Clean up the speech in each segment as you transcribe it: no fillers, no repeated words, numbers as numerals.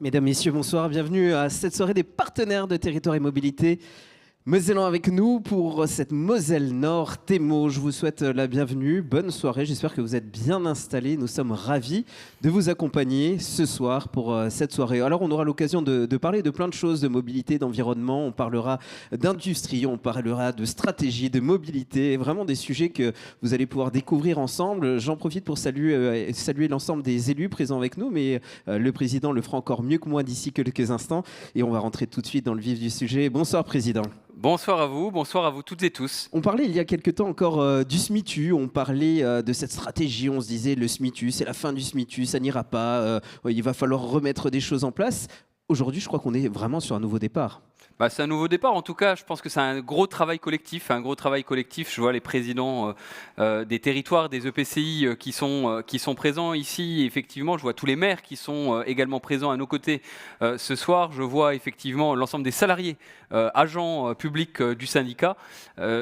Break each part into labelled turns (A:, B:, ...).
A: Mesdames, Messieurs, bonsoir. Bienvenue à cette soirée des partenaires de Territoire et Mobilité. Mosellan avec nous pour cette Moselle Nord Thémo. Je vous souhaite la bienvenue. Bonne soirée. J'espère que vous êtes bien installés. Nous sommes ravis de vous accompagner ce soir pour cette soirée. Alors, on aura l'occasion de parler de plein de choses, de mobilité, d'environnement. On parlera d'industrie, on parlera de stratégie, de mobilité. Vraiment des sujets que vous allez pouvoir découvrir ensemble. J'en profite pour saluer l'ensemble des élus présents avec nous, mais le président le fera encore mieux que moi d'ici quelques instants. Et on va rentrer tout de suite dans le vif du sujet. Bonsoir, président.
B: Bonsoir à vous toutes et tous.
A: On parlait il y a quelque temps encore du SMITU, on parlait de cette stratégie, on se disait le SMITU, c'est la fin du SMITU, ça n'ira pas, il va falloir remettre des choses en place. Aujourd'hui, je crois qu'on est vraiment sur un nouveau départ.
B: C'est un nouveau départ, en tout cas, je pense que c'est un gros travail collectif. Je vois les présidents des territoires, des EPCI qui sont présents ici. Effectivement, je vois tous les maires qui sont également présents à nos côtés ce soir. Je vois effectivement l'ensemble des salariés, agents publics du syndicat.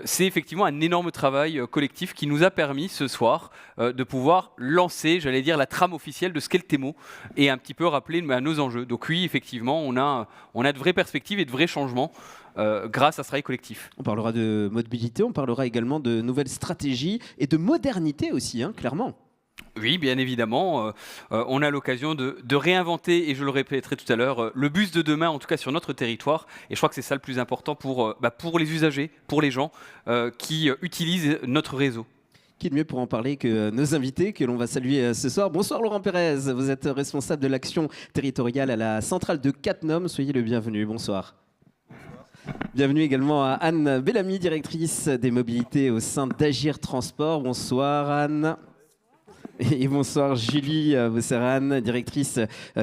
B: C'est effectivement un énorme travail collectif qui nous a permis ce soir de pouvoir lancer, j'allais dire, la trame officielle de ce qu'est le TEMO et un petit peu rappeler nos enjeux. Donc oui, effectivement, on a de vraies perspectives et de vrais changements grâce à ce travail collectif.
A: On parlera de mobilité, on parlera également de nouvelles stratégies et de modernité aussi, clairement.
B: Oui, bien évidemment, on a l'occasion de réinventer, et je le répéterai tout à l'heure, le bus de demain, en tout cas sur notre territoire. Et je crois que c'est ça le plus important pour les usagers, pour les gens qui utilisent notre réseau.
A: Qui de mieux pour en parler que nos invités que l'on va saluer ce soir. Bonsoir Laurent Pérez, vous êtes responsable de l'action territoriale à la centrale de Cattenom. Soyez le bienvenu, bonsoir. Bienvenue également à Anne Bellamy, directrice des mobilités au sein d'Agir Transport. Bonsoir Anne. Et bonsoir Julie Vosserane, directrice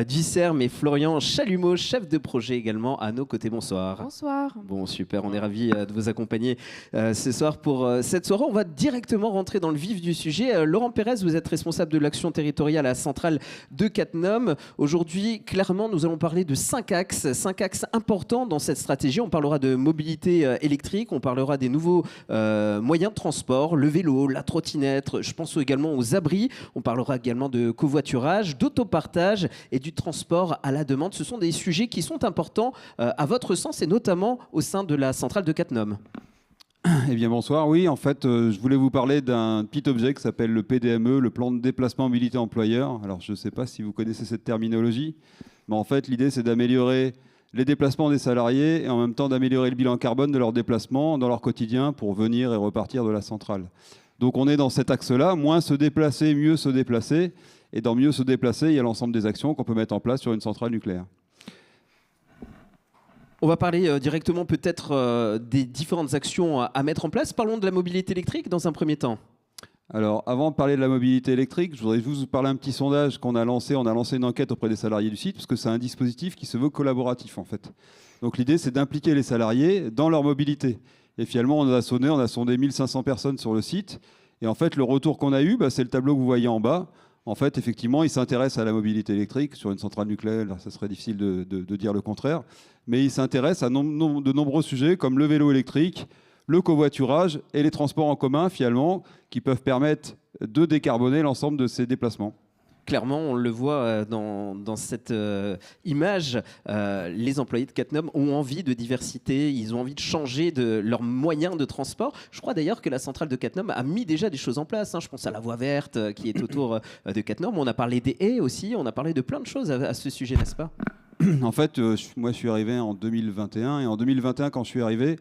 A: du CERM, et Florian Chalumeau, chef de projet également à nos côtés. Bonsoir.
C: Bonsoir.
A: Bon, super, on est ravis de vous accompagner ce soir pour cette soirée. On va directement rentrer dans le vif du sujet. Laurent Pérez, vous êtes responsable de l'action territoriale à la centrale de Cattenom. Aujourd'hui, clairement, nous allons parler de 5 axes importants dans cette stratégie. On parlera de mobilité électrique, on parlera des nouveaux moyens de transport, le vélo, la trottinette, je pense également aux abris. On parlera également de covoiturage, d'autopartage et du transport à la demande. Ce sont des sujets qui sont importants à votre sens et notamment au sein de la centrale de Cattenom.
D: Eh bien bonsoir, oui en fait je voulais vous parler d'un petit objet qui s'appelle le PDME, le plan de déplacement mobilité employeur. Alors je ne sais pas si vous connaissez cette terminologie, mais en fait l'idée c'est d'améliorer les déplacements des salariés et en même temps d'améliorer le bilan carbone de leurs déplacements dans leur quotidien pour venir et repartir de la centrale. Donc on est dans cet axe-là, moins se déplacer, mieux se déplacer. Et dans mieux se déplacer, il y a l'ensemble des actions qu'on peut mettre en place sur une centrale nucléaire.
A: On va parler directement peut-être des différentes actions à mettre en place. Parlons de la mobilité électrique dans un premier temps.
D: Alors avant de parler de la mobilité électrique, je voudrais juste vous parler un petit sondage qu'on a lancé. On a lancé une enquête auprès des salariés du site parce que c'est un dispositif qui se veut collaboratif en fait. Donc l'idée c'est d'impliquer les salariés dans leur mobilité. Et finalement, on a sondé 1500 personnes sur le site. Et en fait, le retour qu'on a eu, c'est le tableau que vous voyez en bas. En fait, effectivement, ils s'intéressent à la mobilité électrique. Sur une centrale nucléaire, ça serait difficile de dire le contraire. Mais ils s'intéressent à de nombreux sujets comme le vélo électrique, le covoiturage et les transports en commun, finalement, qui peuvent permettre de décarboner l'ensemble de ces déplacements.
A: Clairement, on le voit dans cette image, les employés de Cattenom ont envie de diversité, ils ont envie de changer de leurs moyens de transport. Je crois d'ailleurs que la centrale de Cattenom a mis déjà des choses en place. Je pense à la voie verte qui est autour de Cattenom. On a parlé des haies aussi, on a parlé de plein de choses à ce sujet, n'est-ce pas?
D: En fait, moi je suis arrivé en 2021 et en 2021, quand je suis arrivé,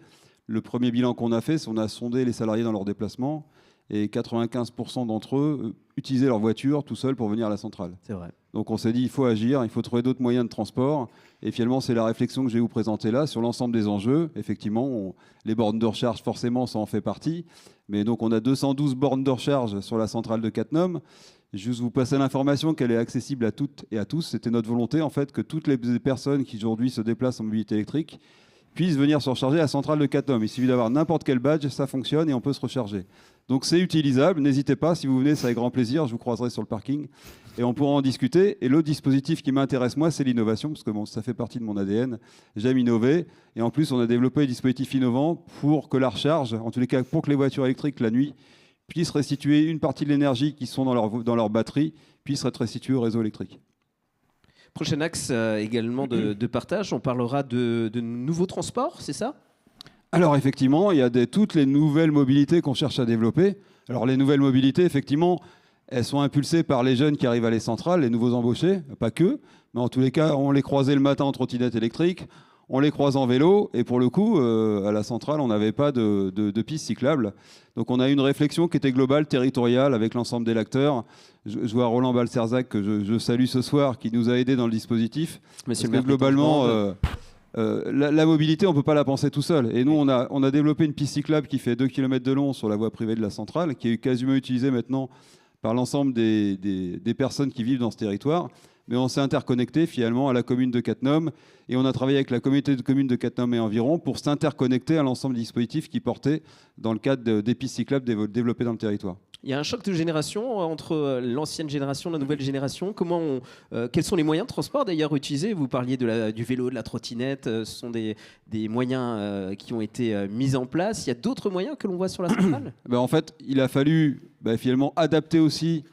D: le premier bilan qu'on a fait, c'est qu'on a sondé les salariés dans leurs déplacements. Et 95% d'entre eux utilisaient leur voiture tout seuls pour venir à la centrale.
A: C'est vrai.
D: Donc on s'est dit, il faut agir, il faut trouver d'autres moyens de transport. Et finalement, c'est la réflexion que je vais vous présenter là sur l'ensemble des enjeux. Effectivement, les bornes de recharge, forcément, ça en fait partie. Mais donc on a 212 bornes de recharge sur la centrale de Cattenom. Juste vous passer l'information qu'elle est accessible à toutes et à tous. C'était notre volonté, en fait, que toutes les personnes qui aujourd'hui se déplacent en mobilité électrique puissent venir se recharger à la centrale de Cattenom. Il suffit d'avoir n'importe quel badge, ça fonctionne et on peut se recharger. Donc c'est utilisable, n'hésitez pas, si vous venez, c'est avec grand plaisir, je vous croiserai sur le parking et on pourra en discuter. Et l'autre dispositif qui m'intéresse moi, c'est l'innovation, parce que bon, ça fait partie de mon ADN, j'aime innover. Et en plus, on a développé des dispositifs innovants pour que la recharge, en tous les cas pour que les voitures électriques la nuit, puissent restituer une partie de l'énergie qui sont dans leur batterie, puissent être restituée au réseau électrique.
A: Prochain axe également de partage, on parlera de nouveaux transports, c'est ça?
D: Alors effectivement, il y a toutes les nouvelles mobilités qu'on cherche à développer. Alors les nouvelles mobilités, effectivement, elles sont impulsées par les jeunes qui arrivent à les centrales, les nouveaux embauchés, pas que, mais en tous les cas, on les croisait le matin en trottinette électrique, on les croise en vélo, et pour le coup, à la centrale, on n'avait pas de piste cyclable. Donc on a une réflexion qui était globale, territoriale, avec l'ensemble des acteurs. Je vois Roland Balcerzac, que je salue ce soir, qui nous a aidés dans le dispositif.
A: Monsieur
D: parce que globalement, la mobilité, on ne peut pas la penser tout seul. Et nous, on a développé une piste cyclable qui fait 2 km de long sur la voie privée de la centrale, qui est quasiment utilisée maintenant par l'ensemble des personnes qui vivent dans ce territoire. Mais on s'est interconnecté finalement à la commune de Cattenom et on a travaillé avec la communauté de communes de Cattenom et environ pour s'interconnecter à l'ensemble des dispositifs qui portaient dans le cadre des pistes cyclables développées dans le territoire.
A: Il y a un choc de génération entre l'ancienne génération et la nouvelle génération. Quels sont les moyens de transport d'ailleurs utilisés? Vous parliez du vélo, de la trottinette. Ce sont des moyens qui ont été mis en place. Il y a d'autres moyens que l'on voit sur la centrale?
D: En fait, il a fallu finalement adapter aussi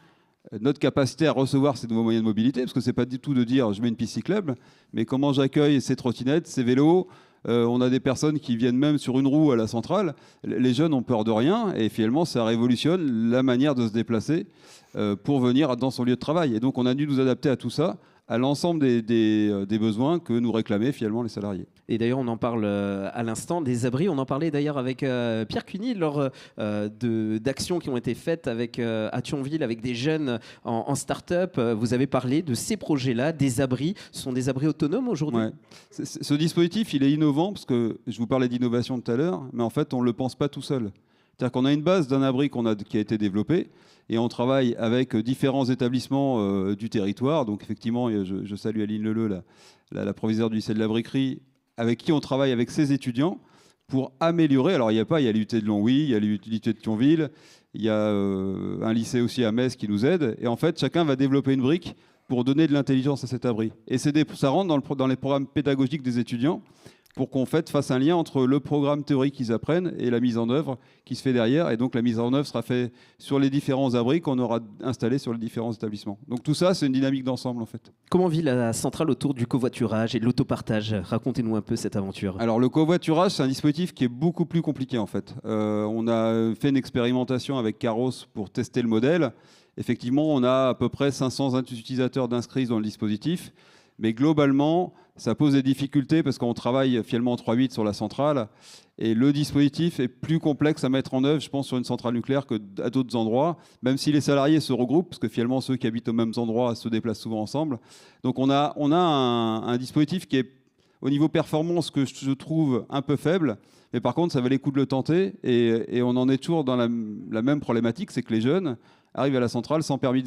D: notre capacité à recevoir ces nouveaux moyens de mobilité, parce que ce n'est pas du tout de dire je mets une piste cyclable, mais comment j'accueille ces trottinettes, ces vélos. On a des personnes qui viennent même sur une roue à la centrale. Les jeunes ont peur de rien et finalement ça révolutionne la manière de se déplacer pour venir dans son lieu de travail. Et donc on a dû nous adapter à tout ça, à l'ensemble des besoins que nous réclamaient finalement les salariés.
A: Et d'ailleurs, on en parle à l'instant, des abris. On en parlait d'ailleurs avec Pierre Cuny lors d'actions qui ont été faites à Thionville avec des jeunes en start-up. Vous avez parlé de ces projets-là, des abris. Ce sont des abris autonomes aujourd'hui?
D: Ouais. Ce dispositif, il est innovant parce que je vous parlais d'innovation tout à l'heure, mais en fait, on ne le pense pas tout seul. C'est-à-dire qu'on a une base d'un abri qui a été développé et on travaille avec différents établissements du territoire. Donc effectivement, je salue Aline Leleu, la proviseure du lycée de la Briquerie, avec qui on travaille avec ses étudiants pour améliorer. Alors il y a l'UT de Longwy, il y a l'UT de Thionville, il y a un lycée aussi à Metz qui nous aide. Et en fait, chacun va développer une brique pour donner de l'intelligence à cet abri. Et ça rentre dans les programmes pédagogiques des étudiants pour qu'on fasse un lien entre le programme théorique qu'ils apprennent et la mise en œuvre qui se fait derrière. Et donc la mise en œuvre sera faite sur les différents abris qu'on aura installés sur les différents établissements. Donc tout ça, c'est une dynamique d'ensemble en fait.
A: Comment vit la centrale autour du covoiturage et de l'autopartage? Racontez-nous un peu cette aventure.
D: Alors le covoiturage, c'est un dispositif qui est beaucoup plus compliqué en fait. On a fait une expérimentation avec Caros pour tester le modèle. Effectivement, on a à peu près 500 utilisateurs d'inscrits dans le dispositif. Mais globalement, ça pose des difficultés parce qu'on travaille finalement en 3/8 sur la centrale et le dispositif est plus complexe à mettre en œuvre, je pense, sur une centrale nucléaire qu'à d'autres endroits, même si les salariés se regroupent, parce que finalement, ceux qui habitent aux mêmes endroits se déplacent souvent ensemble. Donc on a un dispositif qui est, au niveau performance, que je trouve un peu faible, mais par contre, ça valait le coup de le tenter et on en est toujours dans la même problématique, c'est que les jeunes arrivent à la centrale sans permis,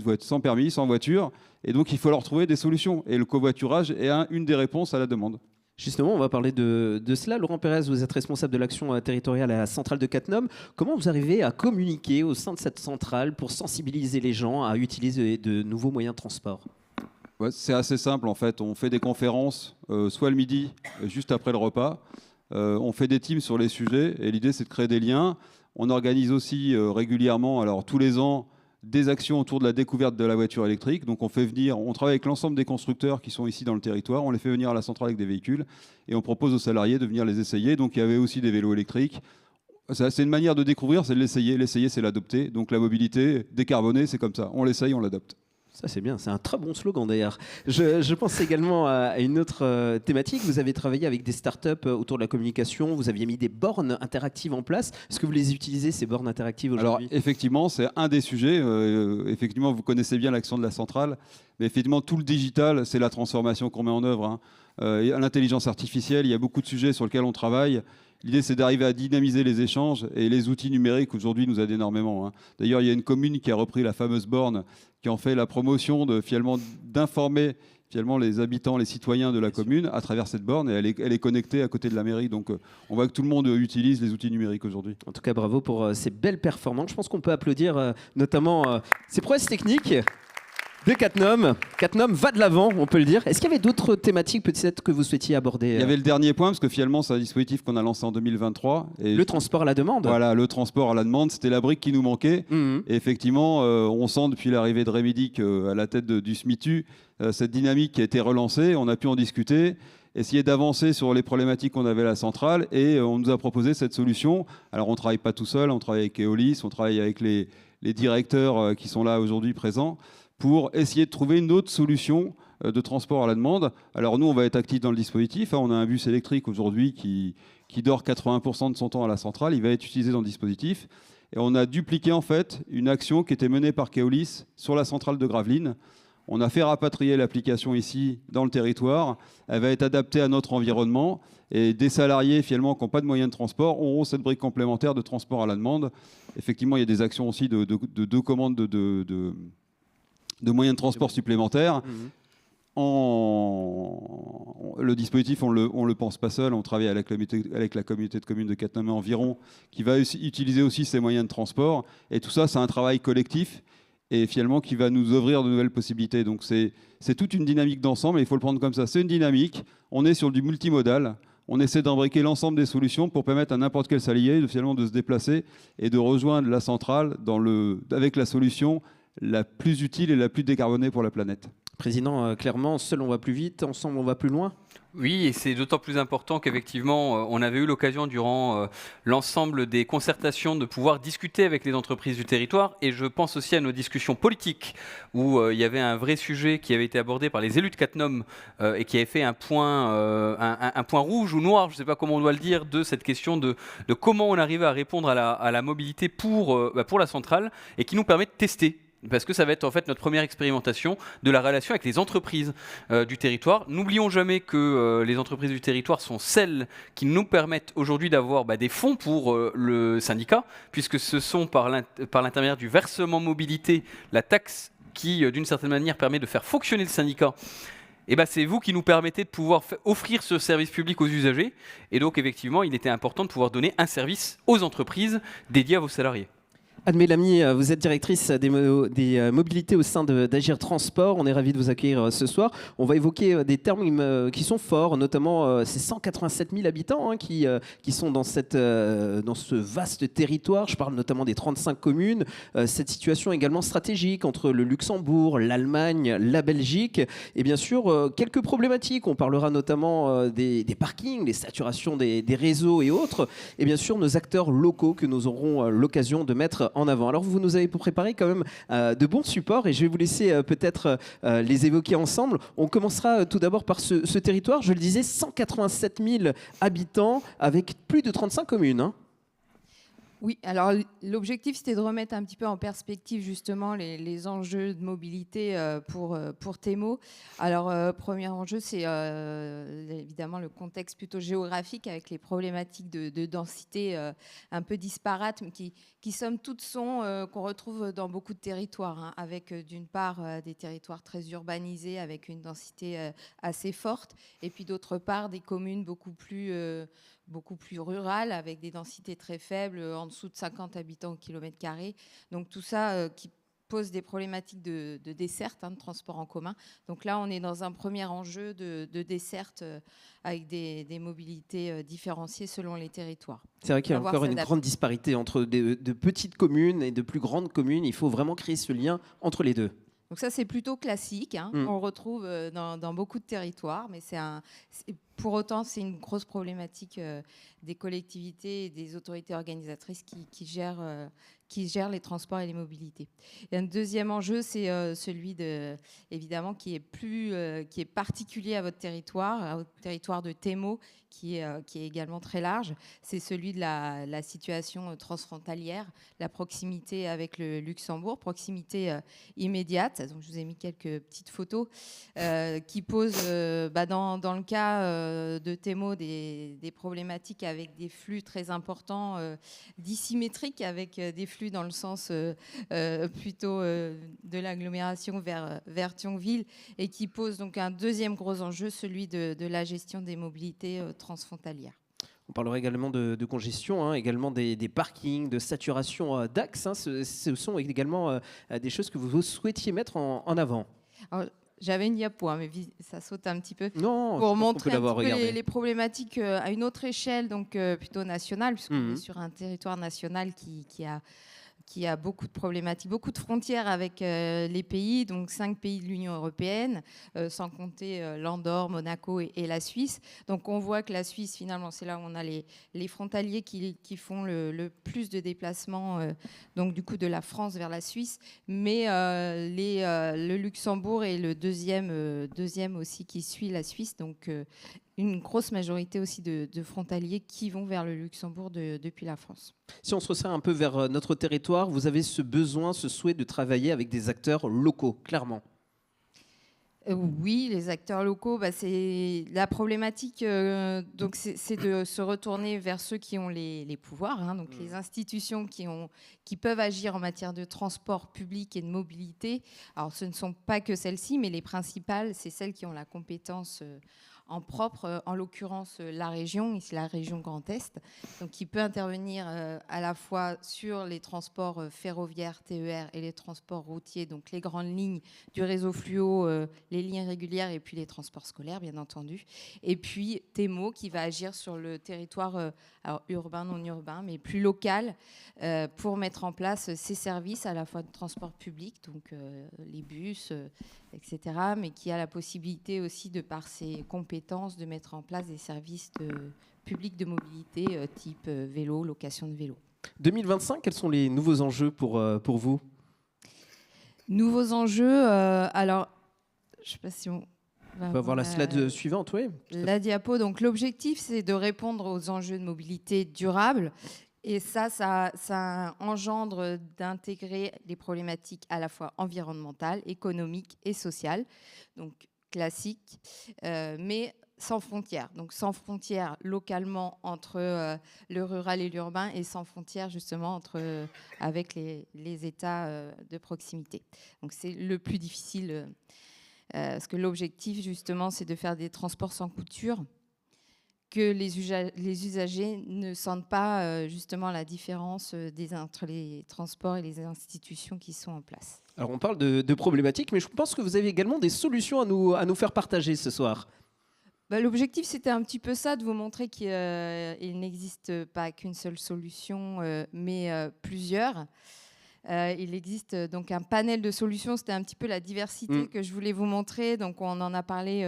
D: sans voiture, et donc il faut leur trouver des solutions. Et le covoiturage est une des réponses à la demande.
A: Justement, on va parler de cela. Laurent Pérez, vous êtes responsable de l'action territoriale à la centrale de Cattenom. Comment vous arrivez à communiquer au sein de cette centrale pour sensibiliser les gens à utiliser de nouveaux moyens de transport?
D: C'est assez simple en fait. On fait des conférences, soit le midi, juste après le repas. On fait des teams sur les sujets et l'idée c'est de créer des liens. On organise aussi régulièrement, alors tous les ans, des actions autour de la découverte de la voiture électrique. Donc on travaille avec l'ensemble des constructeurs qui sont ici dans le territoire, on les fait venir à la centrale avec des véhicules et on propose aux salariés de venir les essayer. Donc il y avait aussi des vélos électriques. C'est une manière de découvrir, c'est de l'essayer. L'essayer, c'est l'adopter. Donc la mobilité décarbonée, c'est comme ça. On l'essaye, on l'adopte.
A: Ça, c'est bien. C'est un très bon slogan, d'ailleurs. Je pense également à une autre thématique. Vous avez travaillé avec des startups autour de la communication. Vous aviez mis des bornes interactives en place. Est-ce que vous les utilisez, ces bornes interactives, aujourd'hui?
D: Alors, effectivement, c'est un des sujets. Effectivement, vous connaissez bien l'action de la centrale. Mais effectivement, tout le digital, c'est la transformation qu'on met en œuvre. L'intelligence artificielle, il y a beaucoup de sujets sur lesquels on travaille. L'idée, c'est d'arriver à dynamiser les échanges et les outils numériques, aujourd'hui, nous aident énormément. D'ailleurs, il y a une commune qui a repris la fameuse borne, qui en fait la promotion d'informer les habitants, les citoyens de la commune à travers cette borne. Et elle est connectée à côté de la mairie. Donc, on voit que tout le monde utilise les outils numériques aujourd'hui.
A: En tout cas, bravo pour ces belles performances. Je pense qu'on peut applaudir notamment ces prouesses techniques. de Catnum. Catnum va de l'avant, on peut le dire. Est-ce qu'il y avait d'autres thématiques peut-être que vous souhaitiez aborder?
D: Il y avait le dernier point, parce que finalement, c'est un dispositif qu'on a lancé en 2023. Et
A: le transport à la demande.
D: Voilà, le transport à la demande, c'était la brique qui nous manquait. Et effectivement, on sent depuis l'arrivée de Rémy à la tête du SMITU, cette dynamique qui a été relancée. On a pu en discuter, essayer d'avancer sur les problématiques qu'on avait à la centrale, et on nous a proposé cette solution. Alors, on ne travaille pas tout seul, on travaille avec Keolis, on travaille avec les directeurs qui sont là aujourd'hui présents, pour essayer de trouver une autre solution de transport à la demande. Alors nous, on va être actifs dans le dispositif. On a un bus électrique aujourd'hui qui dort 80% de son temps à la centrale. Il va être utilisé dans le dispositif. Et on a dupliqué en fait une action qui était menée par Keolis sur la centrale de Gravelines. On a fait rapatrier l'application ici dans le territoire. Elle va être adaptée à notre environnement. Et des salariés finalement qui n'ont pas de moyens de transport auront cette brique complémentaire de transport à la demande. Effectivement, il y a des actions aussi de commande de moyens de transport supplémentaires. Le dispositif, on le pense pas seul. On travaille avec la communauté de communes de Catnum environ, qui va utiliser aussi ces moyens de transport. Et tout ça, c'est un travail collectif et finalement qui va nous ouvrir de nouvelles possibilités. Donc c'est toute une dynamique d'ensemble, et il faut le prendre comme ça. C'est une dynamique. On est sur du multimodal. On essaie d'imbriquer l'ensemble des solutions pour permettre à n'importe quel salarié finalement de se déplacer et de rejoindre la centrale avec la solution la plus utile et la plus décarbonée pour la planète.
A: Président, clairement, seul on va plus vite, ensemble on va plus loin.
B: Oui, et c'est d'autant plus important qu'effectivement, on avait eu l'occasion durant l'ensemble des concertations de pouvoir discuter avec les entreprises du territoire, et je pense aussi à nos discussions politiques où il y avait un vrai sujet qui avait été abordé par les élus de Catnum et qui avait fait un point rouge ou noir, je ne sais pas comment on doit le dire, de cette question de comment on arrivait à répondre à la mobilité pour la centrale, et qui nous permet de tester. Parce que ça va être en fait notre première expérimentation de la relation avec les entreprises du territoire. N'oublions jamais que les entreprises du territoire sont celles qui nous permettent aujourd'hui d'avoir des fonds pour le syndicat, puisque ce sont par l'intermédiaire du versement mobilité, la taxe qui d'une certaine manière permet de faire fonctionner le syndicat. Et c'est vous qui nous permettez de pouvoir offrir ce service public aux usagers. Et donc effectivement, il était important de pouvoir donner un service aux entreprises dédié à vos salariés.
A: Anne Mélanie, vous êtes directrice des mobilités au sein d'Agir Transport. On est ravis de vous accueillir ce soir. On va évoquer des termes qui sont forts, notamment ces 187 000 habitants qui sont dans ce vaste territoire. Je parle notamment des 35 communes. Cette situation également stratégique entre le Luxembourg, l'Allemagne, la Belgique. Et bien sûr, quelques problématiques. On parlera notamment des parkings, les saturations des réseaux et autres. Et bien sûr, nos acteurs locaux que nous aurons l'occasion de mettre en avant. Alors vous nous avez préparé quand même de bons supports, et je vais vous laisser peut-être les évoquer ensemble. On commencera tout d'abord par ce territoire, je le disais, 187 000 habitants avec plus de 35 communes.
C: Oui, alors l'objectif, c'était de remettre un petit peu en perspective justement les enjeux de mobilité pour Thémo. Alors, premier enjeu, c'est évidemment le contexte plutôt géographique avec les problématiques de densité un peu disparates, mais qui somme toute sont qu'on retrouve dans beaucoup de territoires, avec d'une part des territoires très urbanisés avec une densité assez forte, et puis d'autre part des communes beaucoup plus rurales avec des densités très faibles, en dessous de 50 habitants au kilomètre carré. Donc tout ça qui pose des problématiques de desserte, de transport en commun. Donc là, on est dans un premier enjeu de desserte avec des mobilités différenciées selon les territoires.
A: C'est vrai qu'il y a encore une grande disparité entre de petites communes et de plus grandes communes. Il faut vraiment créer ce lien entre les deux.
C: Donc ça, c'est plutôt classique. On le retrouve dans beaucoup de territoires, mais pour autant, c'est une grosse problématique des collectivités et des autorités organisatrices qui gèrent les transports et les mobilités. Et un deuxième enjeu, c'est celui évidemment qui est particulier à votre territoire de Thémo, qui est également très large. C'est celui de la situation transfrontalière, la proximité avec le Luxembourg, proximité immédiate. Donc, je vous ai mis quelques petites photos qui posent, dans le cas de Thémo, des problématiques avec des flux très importants, dissymétriques, avec des flux dans le sens plutôt de l'agglomération vers Thionville, et qui pose donc un deuxième gros enjeu, celui de la gestion des mobilités transfrontalières.
A: On parlera également de congestion, hein, également des parkings, de saturation d'axes. Hein. Ce sont également des choses que vous souhaitiez mettre en avant.
C: Alors, j'avais une diapo, hein, mais ça saute un petit peu.
A: Non,
C: pour montrer un
A: l'avoir
C: petit peu
A: regardé.
C: les problématiques à une autre échelle, donc plutôt nationale, puisqu'on est sur un territoire national qui a beaucoup de problématiques, beaucoup de frontières avec les pays, donc 5 pays de l'Union européenne, sans compter l'Andorre, Monaco et la Suisse. Donc on voit que la Suisse, finalement, c'est là où on a les frontaliers qui font le plus de déplacements, donc du coup de la France vers la Suisse, mais le Luxembourg est le deuxième aussi qui suit la Suisse, donc une grosse majorité aussi de frontaliers qui vont vers le Luxembourg depuis la France.
A: Si on se resserre un peu vers notre territoire, vous avez ce besoin, ce souhait de travailler avec des acteurs locaux, clairement.
C: Oui, les acteurs locaux, c'est la problématique. Donc c'est de se retourner vers ceux qui ont les pouvoirs, hein, donc les institutions qui peuvent agir en matière de transport public et de mobilité. Alors ce ne sont pas que celles-ci, mais les principales, c'est celles qui ont la compétence en propre, en l'occurrence la région, ici la région Grand Est, donc qui peut intervenir à la fois sur les transports ferroviaires, TER et les transports routiers, donc les grandes lignes du réseau fluo, les lignes régulières et puis les transports scolaires, bien entendu. Et puis TEMO qui va agir sur le territoire alors urbain, non urbain, mais plus local, pour mettre en place ces services à la fois de transport public, donc les bus, etc., mais qui a la possibilité aussi, de par ses compétences, de mettre en place des services publics de mobilité type vélo, location de vélo.
A: 2025, quels sont les nouveaux enjeux pour vous ?
C: Nouveaux enjeux, alors, je ne sais pas si on
A: va voir la slide suivante, oui.
C: La diapo, donc l'objectif, c'est de répondre aux enjeux de mobilité durable. Et ça engendre d'intégrer les problématiques à la fois environnementales, économiques et sociales, donc classiques, mais sans frontières. Donc sans frontières localement entre le rural et l'urbain, et sans frontières justement avec les États de proximité. Donc c'est le plus difficile, parce que l'objectif justement, c'est de faire des transports sans couture, que les usagers ne sentent pas justement la différence entre les transports et les institutions qui sont en place.
A: Alors on parle de problématiques, mais je pense que vous avez également des solutions à nous faire partager ce soir.
C: L'objectif, c'était un petit peu ça, de vous montrer qu'il n'existe pas qu'une seule solution, mais plusieurs. Il existe donc un panel de solutions. C'était un petit peu la diversité que je voulais vous montrer. Donc on en a parlé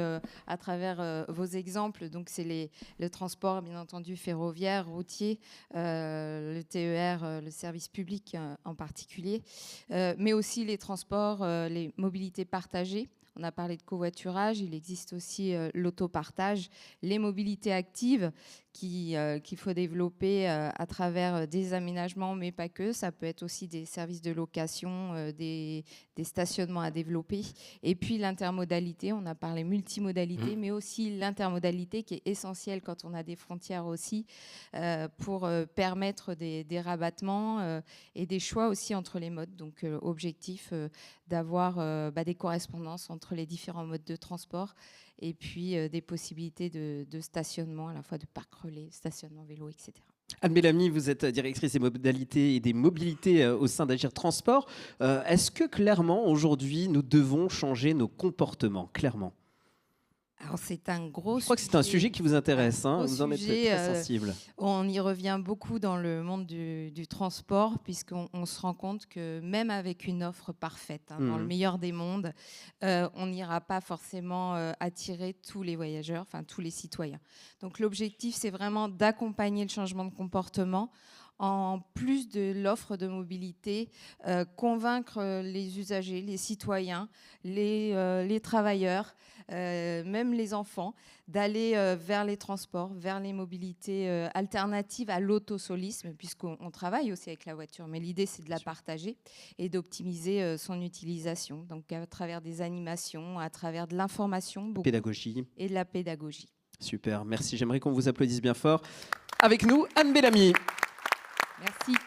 C: à travers vos exemples. Donc c'est le transport, bien entendu, ferroviaire, routier, le TER, le service public en particulier, mais aussi les transports, les mobilités partagées. On a parlé de covoiturage, il existe aussi l'autopartage, les mobilités actives qu'il faut développer à travers des aménagements, mais pas que. Ça peut être aussi des services de location, des stationnements à développer. Et puis l'intermodalité, on a parlé multimodalité, mais aussi l'intermodalité qui est essentielle quand on a des frontières aussi, pour permettre des rabattements et des choix aussi entre les modes. Donc objectif d'avoir des correspondances entre les différents modes de transport, et puis des possibilités de stationnement, à la fois de parcs relais, stationnement vélo, etc.
A: Anne Bellamy, vous êtes directrice des modalités et des mobilités au sein d'Agir Transport. Est-ce que clairement, aujourd'hui, nous devons changer nos comportements, clairement ?
C: Alors c'est un gros sujet.
A: Je crois que c'est un sujet qui vous intéresse, hein, vous en êtes très sensible.
C: On y revient beaucoup dans le monde du transport, puisqu'on se rend compte que même avec une offre parfaite, dans le meilleur des mondes, on n'ira pas forcément attirer tous les voyageurs, enfin tous les citoyens. Donc l'objectif, c'est vraiment d'accompagner le changement de comportement, en plus de l'offre de mobilité, convaincre les usagers, les citoyens, les travailleurs, même les enfants, d'aller vers les transports, vers les mobilités alternatives à l'autosolisme, puisqu'on travaille aussi avec la voiture, mais l'idée c'est de la partager et d'optimiser son utilisation, donc à travers des animations, à travers de l'information,
A: pédagogie
C: et de la pédagogie.
A: Super, merci, j'aimerais qu'on vous applaudisse bien fort. Avec nous, Anne Bellamy.
C: Merci.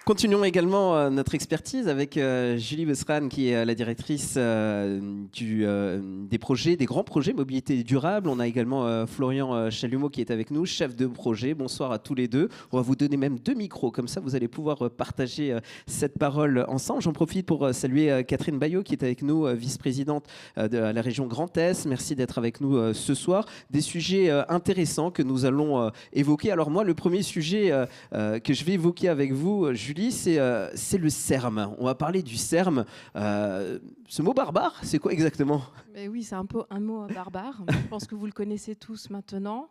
A: Continuons également notre expertise avec Julie Besran, qui est la directrice des projets, des grands projets mobilité durable. On a également Florian Chalumeau qui est avec nous, chef de projet. Bonsoir à tous les deux. On va vous donner même 2 micros, comme ça vous allez pouvoir partager cette parole ensemble. J'en profite pour saluer Catherine Bayot qui est avec nous, vice-présidente de la région Grand Est. Merci d'être avec nous ce soir. Des sujets intéressants que nous allons évoquer. Alors moi, le premier sujet que je vais évoquer avec vous, Julie, c'est le CERM. On va parler du CERM. Ce mot barbare, c'est quoi exactement?
E: Mais oui, c'est un peu un mot barbare. Je pense que vous le connaissez tous maintenant.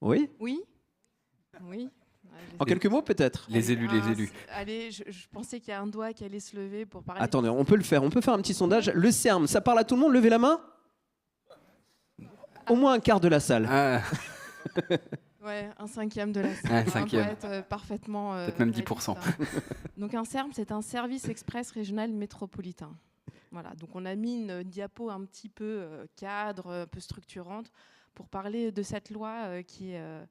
A: Oui.
E: Oui. Oui.
A: En quelques mots, peut-être.
B: Les élus.
E: Allez, je pensais qu'il y a un doigt qui allait se lever pour parler.
A: Attendez, on peut le faire. On peut faire un petit sondage. Le CERM, ça parle à tout le monde? Levez la main. Au moins un quart de la salle.
B: Ah.
E: Ouais, un cinquième de la salle.
B: Un cinquième.
E: Pour être parfaitement.
B: Peut-être même 10%.
E: Donc un CERM, c'est un service express régional métropolitain. Voilà. Donc on a mis une diapo un petit peu cadre, un peu structurante, pour parler de cette loi qui a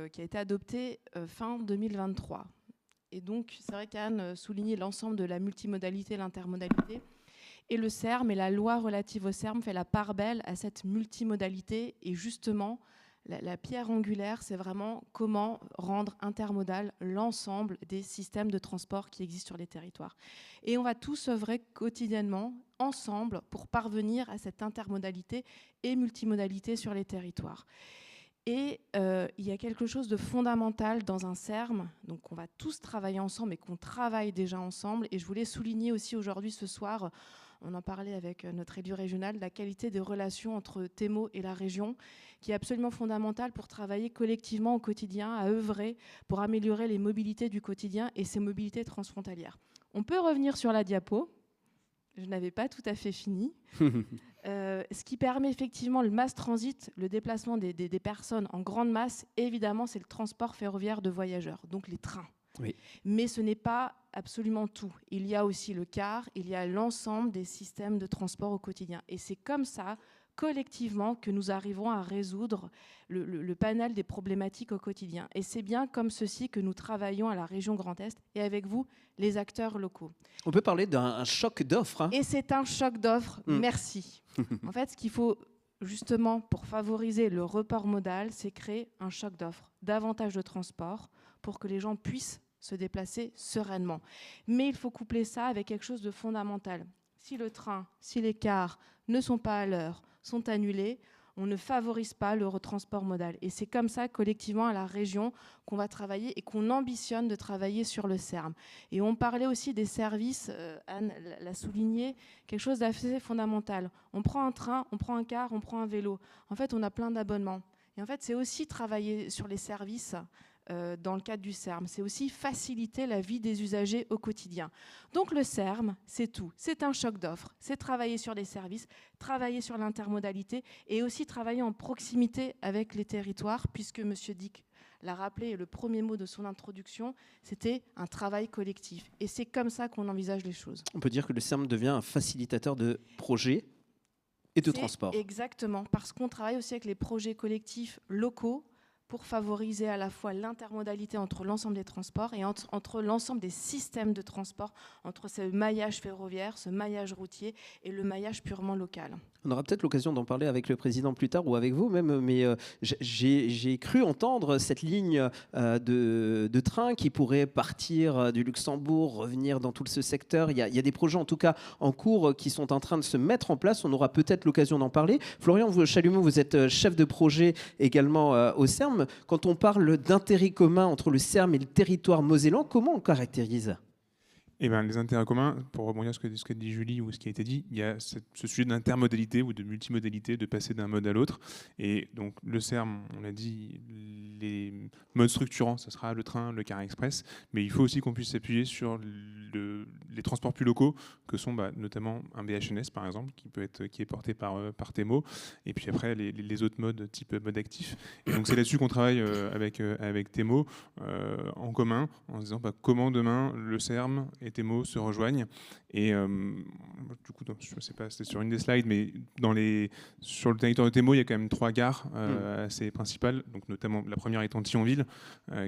E: été adoptée fin 2023. Et donc c'est vrai qu'Anne soulignait l'ensemble de la multimodalité et l'intermodalité. Et le CERM et la loi relative au CERM fait la part belle à cette multimodalité. Et justement, la pierre angulaire, c'est vraiment comment rendre intermodal l'ensemble des systèmes de transport qui existent sur les territoires. Et on va tous œuvrer quotidiennement, ensemble, pour parvenir à cette intermodalité et multimodalité sur les territoires. Et il y a quelque chose de fondamental dans un CERM, donc on va tous travailler ensemble et qu'on travaille déjà ensemble. Et je voulais souligner aussi aujourd'hui, ce soir, on en parlait avec notre élu régional, la qualité des relations entre TEMO et la région, qui est absolument fondamentale pour travailler collectivement au quotidien, à œuvrer pour améliorer les mobilités du quotidien et ces mobilités transfrontalières. On peut revenir sur la diapo. Je n'avais pas tout à fait fini. Ce qui permet effectivement le mass transit, le déplacement des personnes en grande masse, évidemment, c'est le transport ferroviaire de voyageurs, donc les trains.
A: Oui.
E: Mais ce n'est pas absolument tout. Il y a aussi le car, il y a l'ensemble des systèmes de transport au quotidien. Et c'est comme ça, collectivement, que nous arrivons à résoudre le panel des problématiques au quotidien. Et c'est bien comme ceci que nous travaillons à la région Grand Est et avec vous, les acteurs locaux.
A: On peut parler d'un choc d'offres. Hein.
E: Et c'est un choc d'offres, merci. En fait, ce qu'il faut justement pour favoriser le report modal, c'est créer un choc d'offres, davantage de transport pour que les gens puissent se déplacer sereinement. Mais il faut coupler ça avec quelque chose de fondamental. Si le train, si les cars ne sont pas à l'heure, sont annulés, on ne favorise pas le retransport modal. Et c'est comme ça, collectivement, à la région, qu'on va travailler et qu'on ambitionne de travailler sur le CERM. Et on parlait aussi des services, Anne l'a souligné, quelque chose d'assez fondamental. On prend un train, on prend un car, on prend un vélo. En fait, on a plein d'abonnements. Et en fait, c'est aussi travailler sur les services dans le cadre du CERM. C'est aussi faciliter la vie des usagers au quotidien. Donc le CERM, c'est tout. C'est un choc d'offres. C'est travailler sur les services, travailler sur l'intermodalité et aussi travailler en proximité avec les territoires, puisque M. Dick l'a rappelé, le premier mot de son introduction, c'était un travail collectif. Et c'est comme ça qu'on envisage les choses.
A: On peut dire que le CERM devient un facilitateur de projets et de transport.
E: Exactement, parce qu'on travaille aussi avec les projets collectifs locaux pour favoriser à la fois l'intermodalité entre l'ensemble des transports et entre l'ensemble des systèmes de transport, entre ce maillage ferroviaire, ce maillage routier et le maillage purement local.
A: On aura peut-être l'occasion d'en parler avec le président plus tard ou avec vous même, mais j'ai cru entendre cette ligne de train qui pourrait partir du Luxembourg, revenir dans tout ce secteur. Il y a des projets en tout cas en cours qui sont en train de se mettre en place. On aura peut-être l'occasion d'en parler. Florian Chalumeau, vous êtes chef de projet également au CERM. Quand on parle d'intérêt commun entre le CERM et le territoire mosellan, comment on le caractérise ?
F: Eh ben, les intérêts communs, pour rebondir sur ce qu'a dit Julie ou ce qui a été dit, il y a ce sujet d'intermodalité ou de multimodalité, de passer d'un mode à l'autre. Et donc le CERM, on l'a dit, les modes structurants, ce sera le train, le car express, mais il faut aussi qu'on puisse s'appuyer sur les transports plus locaux, que sont notamment un BHNS par exemple, qui est porté par TEMO, et puis après les autres modes type mode actif. Et donc c'est là-dessus qu'on travaille avec TEMO en commun, en se disant comment demain le CERM et Temo se rejoignent. Et du coup, je ne sais pas, c'était sur une des slides, mais sur le territoire de Temo, il y a quand même 3 gares assez principales, donc notamment la première étant Thionville,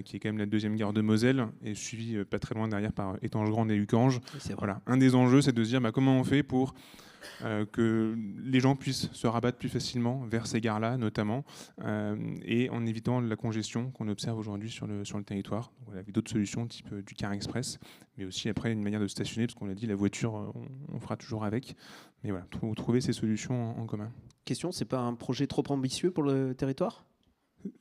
F: qui est quand même la deuxième gare de Moselle, et suivie pas très loin derrière par Étanges-Grande et Ucange. Voilà. Un des enjeux, c'est de se dire comment on fait pour que les gens puissent se rabattre plus facilement vers ces gares-là, notamment, et en évitant la congestion qu'on observe aujourd'hui sur le territoire. Donc, voilà, avec d'autres solutions, type du car express, mais aussi après une manière de stationner, parce qu'on l'a dit, la voiture, on fera toujours avec. Mais voilà, trouver ces solutions en commun.
A: Question, c'est pas un projet trop ambitieux pour le territoire ?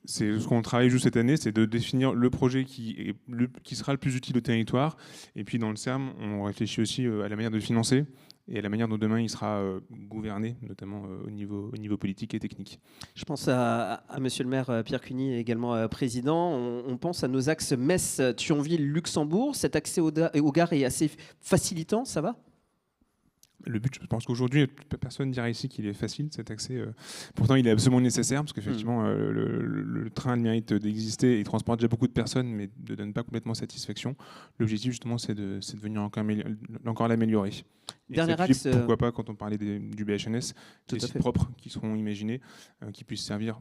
F: C'est ce qu'on travaille juste cette année, c'est de définir le projet qui sera le plus utile au territoire. Et puis dans le CERM, on réfléchit aussi à la manière de le financer et à la manière dont demain il sera gouverné, notamment au niveau politique et technique.
A: Je pense à monsieur le maire Pierre Cuny, également président. On pense à nos axes Metz, Thionville, Luxembourg. Cet accès aux gares est assez facilitant, ça va ?
F: Le but, je pense qu'aujourd'hui, personne ne dira ici qu'il est facile, cet accès. Pourtant, il est absolument nécessaire, parce qu'effectivement, le train a le mérite d'exister. Il transporte déjà beaucoup de personnes, mais ne donne pas complètement satisfaction. L'objectif, justement, c'est de venir encore l'améliorer.
A: Dernier axe.
F: Pourquoi pas, quand on parlait du BHNS, des sites propres qui seront imaginés, qui puissent servir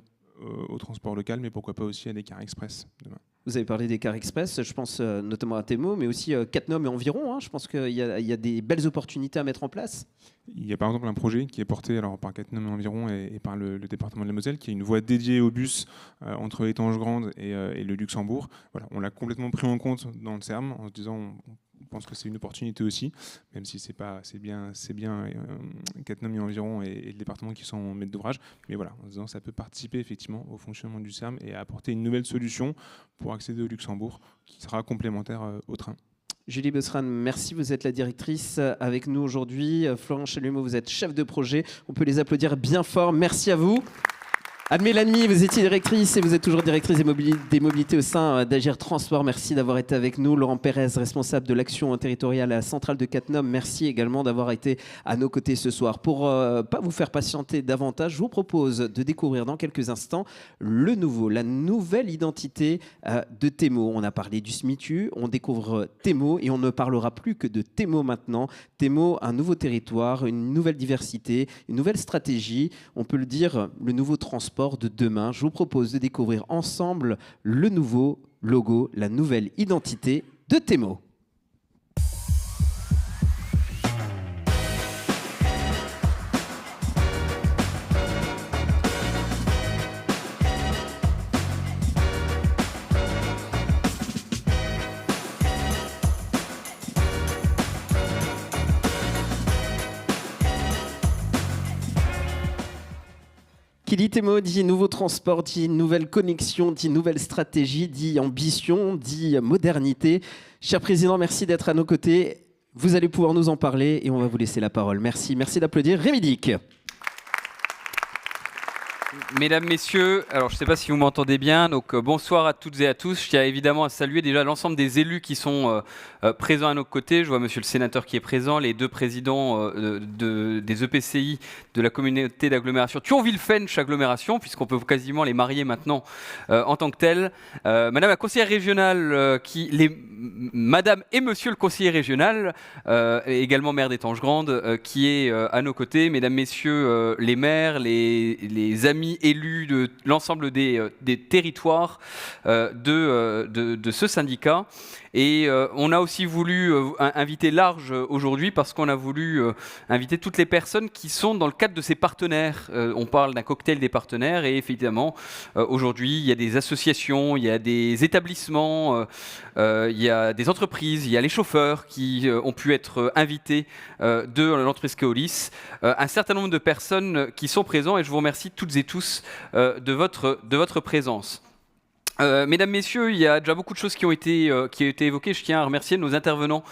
F: au transport local, mais pourquoi pas aussi à des cars express demain.
A: Vous avez parlé des cars express, je pense notamment à Temo, mais aussi Cattenom et environ. Je pense qu'il y a des belles opportunités à mettre en place.
F: Il y a par exemple un projet qui est porté par Cattenom et environ et par le département de la Moselle, qui est une voie dédiée au bus entre Étanges-Grande et le Luxembourg. Voilà, on l'a complètement pris en compte dans le CERM en se disant on pense que c'est une opportunité aussi, même si c'est bien Cattenom et environ et le département qui sont en maître d'ouvrage. Mais voilà, en se disant ça peut participer effectivement au fonctionnement du CERM et à apporter une nouvelle solution pour accéder au Luxembourg, qui sera complémentaire au train.
A: Julie Besran, merci, vous êtes la directrice avec nous aujourd'hui. Florent Chalumeau, vous êtes chef de projet. On peut les applaudir bien fort. Merci à vous. Anne-Mélanie, vous étiez directrice et vous êtes toujours directrice des mobilités au sein d'Agir Transport. Merci d'avoir été avec nous. Laurent Pérez, responsable de l'action territoriale à la centrale de Cattenom. Merci également d'avoir été à nos côtés ce soir. Pour pas vous faire patienter davantage, je vous propose de découvrir dans quelques instants la nouvelle identité de Temo. On a parlé du SMITU, on découvre Temo et on ne parlera plus que de Temo maintenant. Temo, un nouveau territoire, une nouvelle diversité, une nouvelle stratégie. On peut le dire, le nouveau transport de demain. Je vous propose de découvrir ensemble le nouveau logo, la nouvelle identité de Temo. Qui dit Temo dit nouveau transport, dit nouvelle connexion, dit nouvelle stratégie, dit ambition, dit modernité. Cher Président, merci d'être à nos côtés. Vous allez pouvoir nous en parler et on va vous laisser la parole. Merci. Merci d'applaudir Rémi Dick.
B: Mesdames, Messieurs, alors je ne sais pas si vous m'entendez bien, donc bonsoir à toutes et à tous. Je tiens évidemment à saluer déjà l'ensemble des élus qui sont présents à nos côtés. Je vois monsieur le sénateur qui est présent, les deux présidents des EPCI de la communauté d'agglomération Thionville-Fensch agglomération, puisqu'on peut quasiment les marier maintenant en tant que tels. Madame la conseillère régionale, Madame et Monsieur le conseiller régional, également maire d'Étanges-Grande, qui est à nos côtés. Mesdames, Messieurs les maires, les amis élus de l'ensemble des territoires de ce syndicat. Et on a aussi voulu inviter large aujourd'hui parce qu'on a voulu inviter toutes les personnes qui sont dans le cadre de ces partenaires. On parle d'un cocktail des partenaires et évidemment aujourd'hui il y a des associations, il y a des établissements, il y a des entreprises, il y a les chauffeurs qui ont pu être invités de l'entreprise Keolis, un certain nombre de personnes qui sont présentes et je vous remercie toutes et tous de votre présence. Mesdames, Messieurs, il y a déjà beaucoup de choses qui ont été évoquées. Je tiens à remercier nos intervenants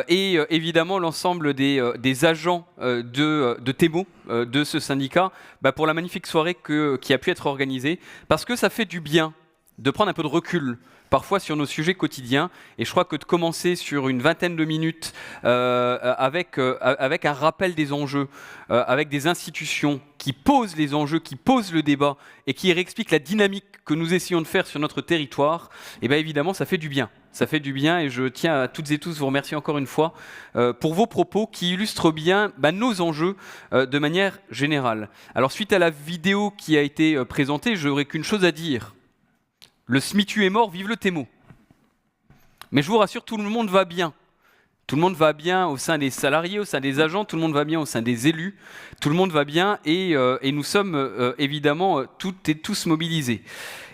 B: et évidemment l'ensemble des agents de Temo, de ce syndicat, pour la magnifique soirée qui a pu être organisée, parce que ça fait du bien de prendre un peu de recul parfois sur nos sujets quotidiens, et je crois que de commencer sur une vingtaine de minutes avec un rappel des enjeux, avec des institutions qui posent les enjeux, qui posent le débat et qui réexpliquent la dynamique que nous essayons de faire sur notre territoire, et bien évidemment ça fait du bien. Ça fait du bien et je tiens à toutes et tous vous remercier encore une fois pour vos propos qui illustrent bien nos enjeux de manière générale. Alors suite à la vidéo qui a été présentée, je n'aurai qu'une chose à dire. Le SMITU est mort, vive le TEMO. Mais je vous rassure, tout le monde va bien. Tout le monde va bien au sein des salariés, au sein des agents, tout le monde va bien au sein des élus, tout le monde va bien et nous sommes évidemment toutes et tous mobilisés.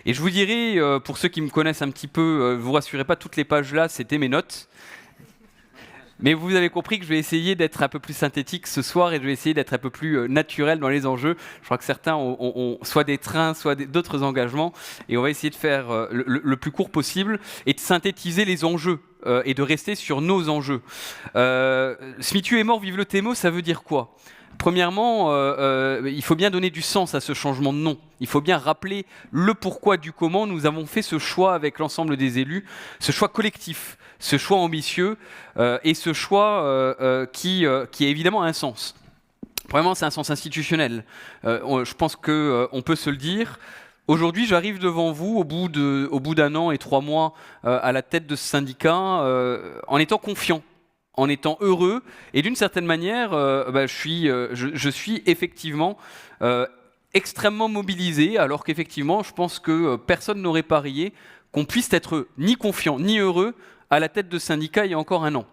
B: Et je vous dirais, pour ceux qui me connaissent un petit peu, vous rassurez pas, toutes les pages là, c'était mes notes. Mais vous avez compris que je vais essayer d'être un peu plus synthétique ce soir et je vais essayer d'être un peu plus naturel dans les enjeux. Je crois que certains ont soit des trains, soit d'autres engagements. Et on va essayer de faire le plus court possible et de synthétiser les enjeux et de rester sur nos enjeux. SMITU est mort, vive le TEMO, ça veut dire quoi ? Premièrement, il faut bien donner du sens à ce changement de nom. Il faut bien rappeler le pourquoi du comment nous avons fait ce choix avec l'ensemble des élus, ce choix collectif, ce choix ambitieux et ce choix qui a évidemment un sens. Premièrement, c'est un sens institutionnel. Je pense qu'on peut se le dire. Aujourd'hui, j'arrive devant vous au bout d'un an et 3 mois à la tête de ce syndicat en étant confiant, en étant heureux, et d'une certaine manière, je suis effectivement extrêmement mobilisé, alors qu'effectivement, je pense que personne n'aurait parié qu'on puisse être ni confiant ni heureux à la tête de syndicat il y a encore un an.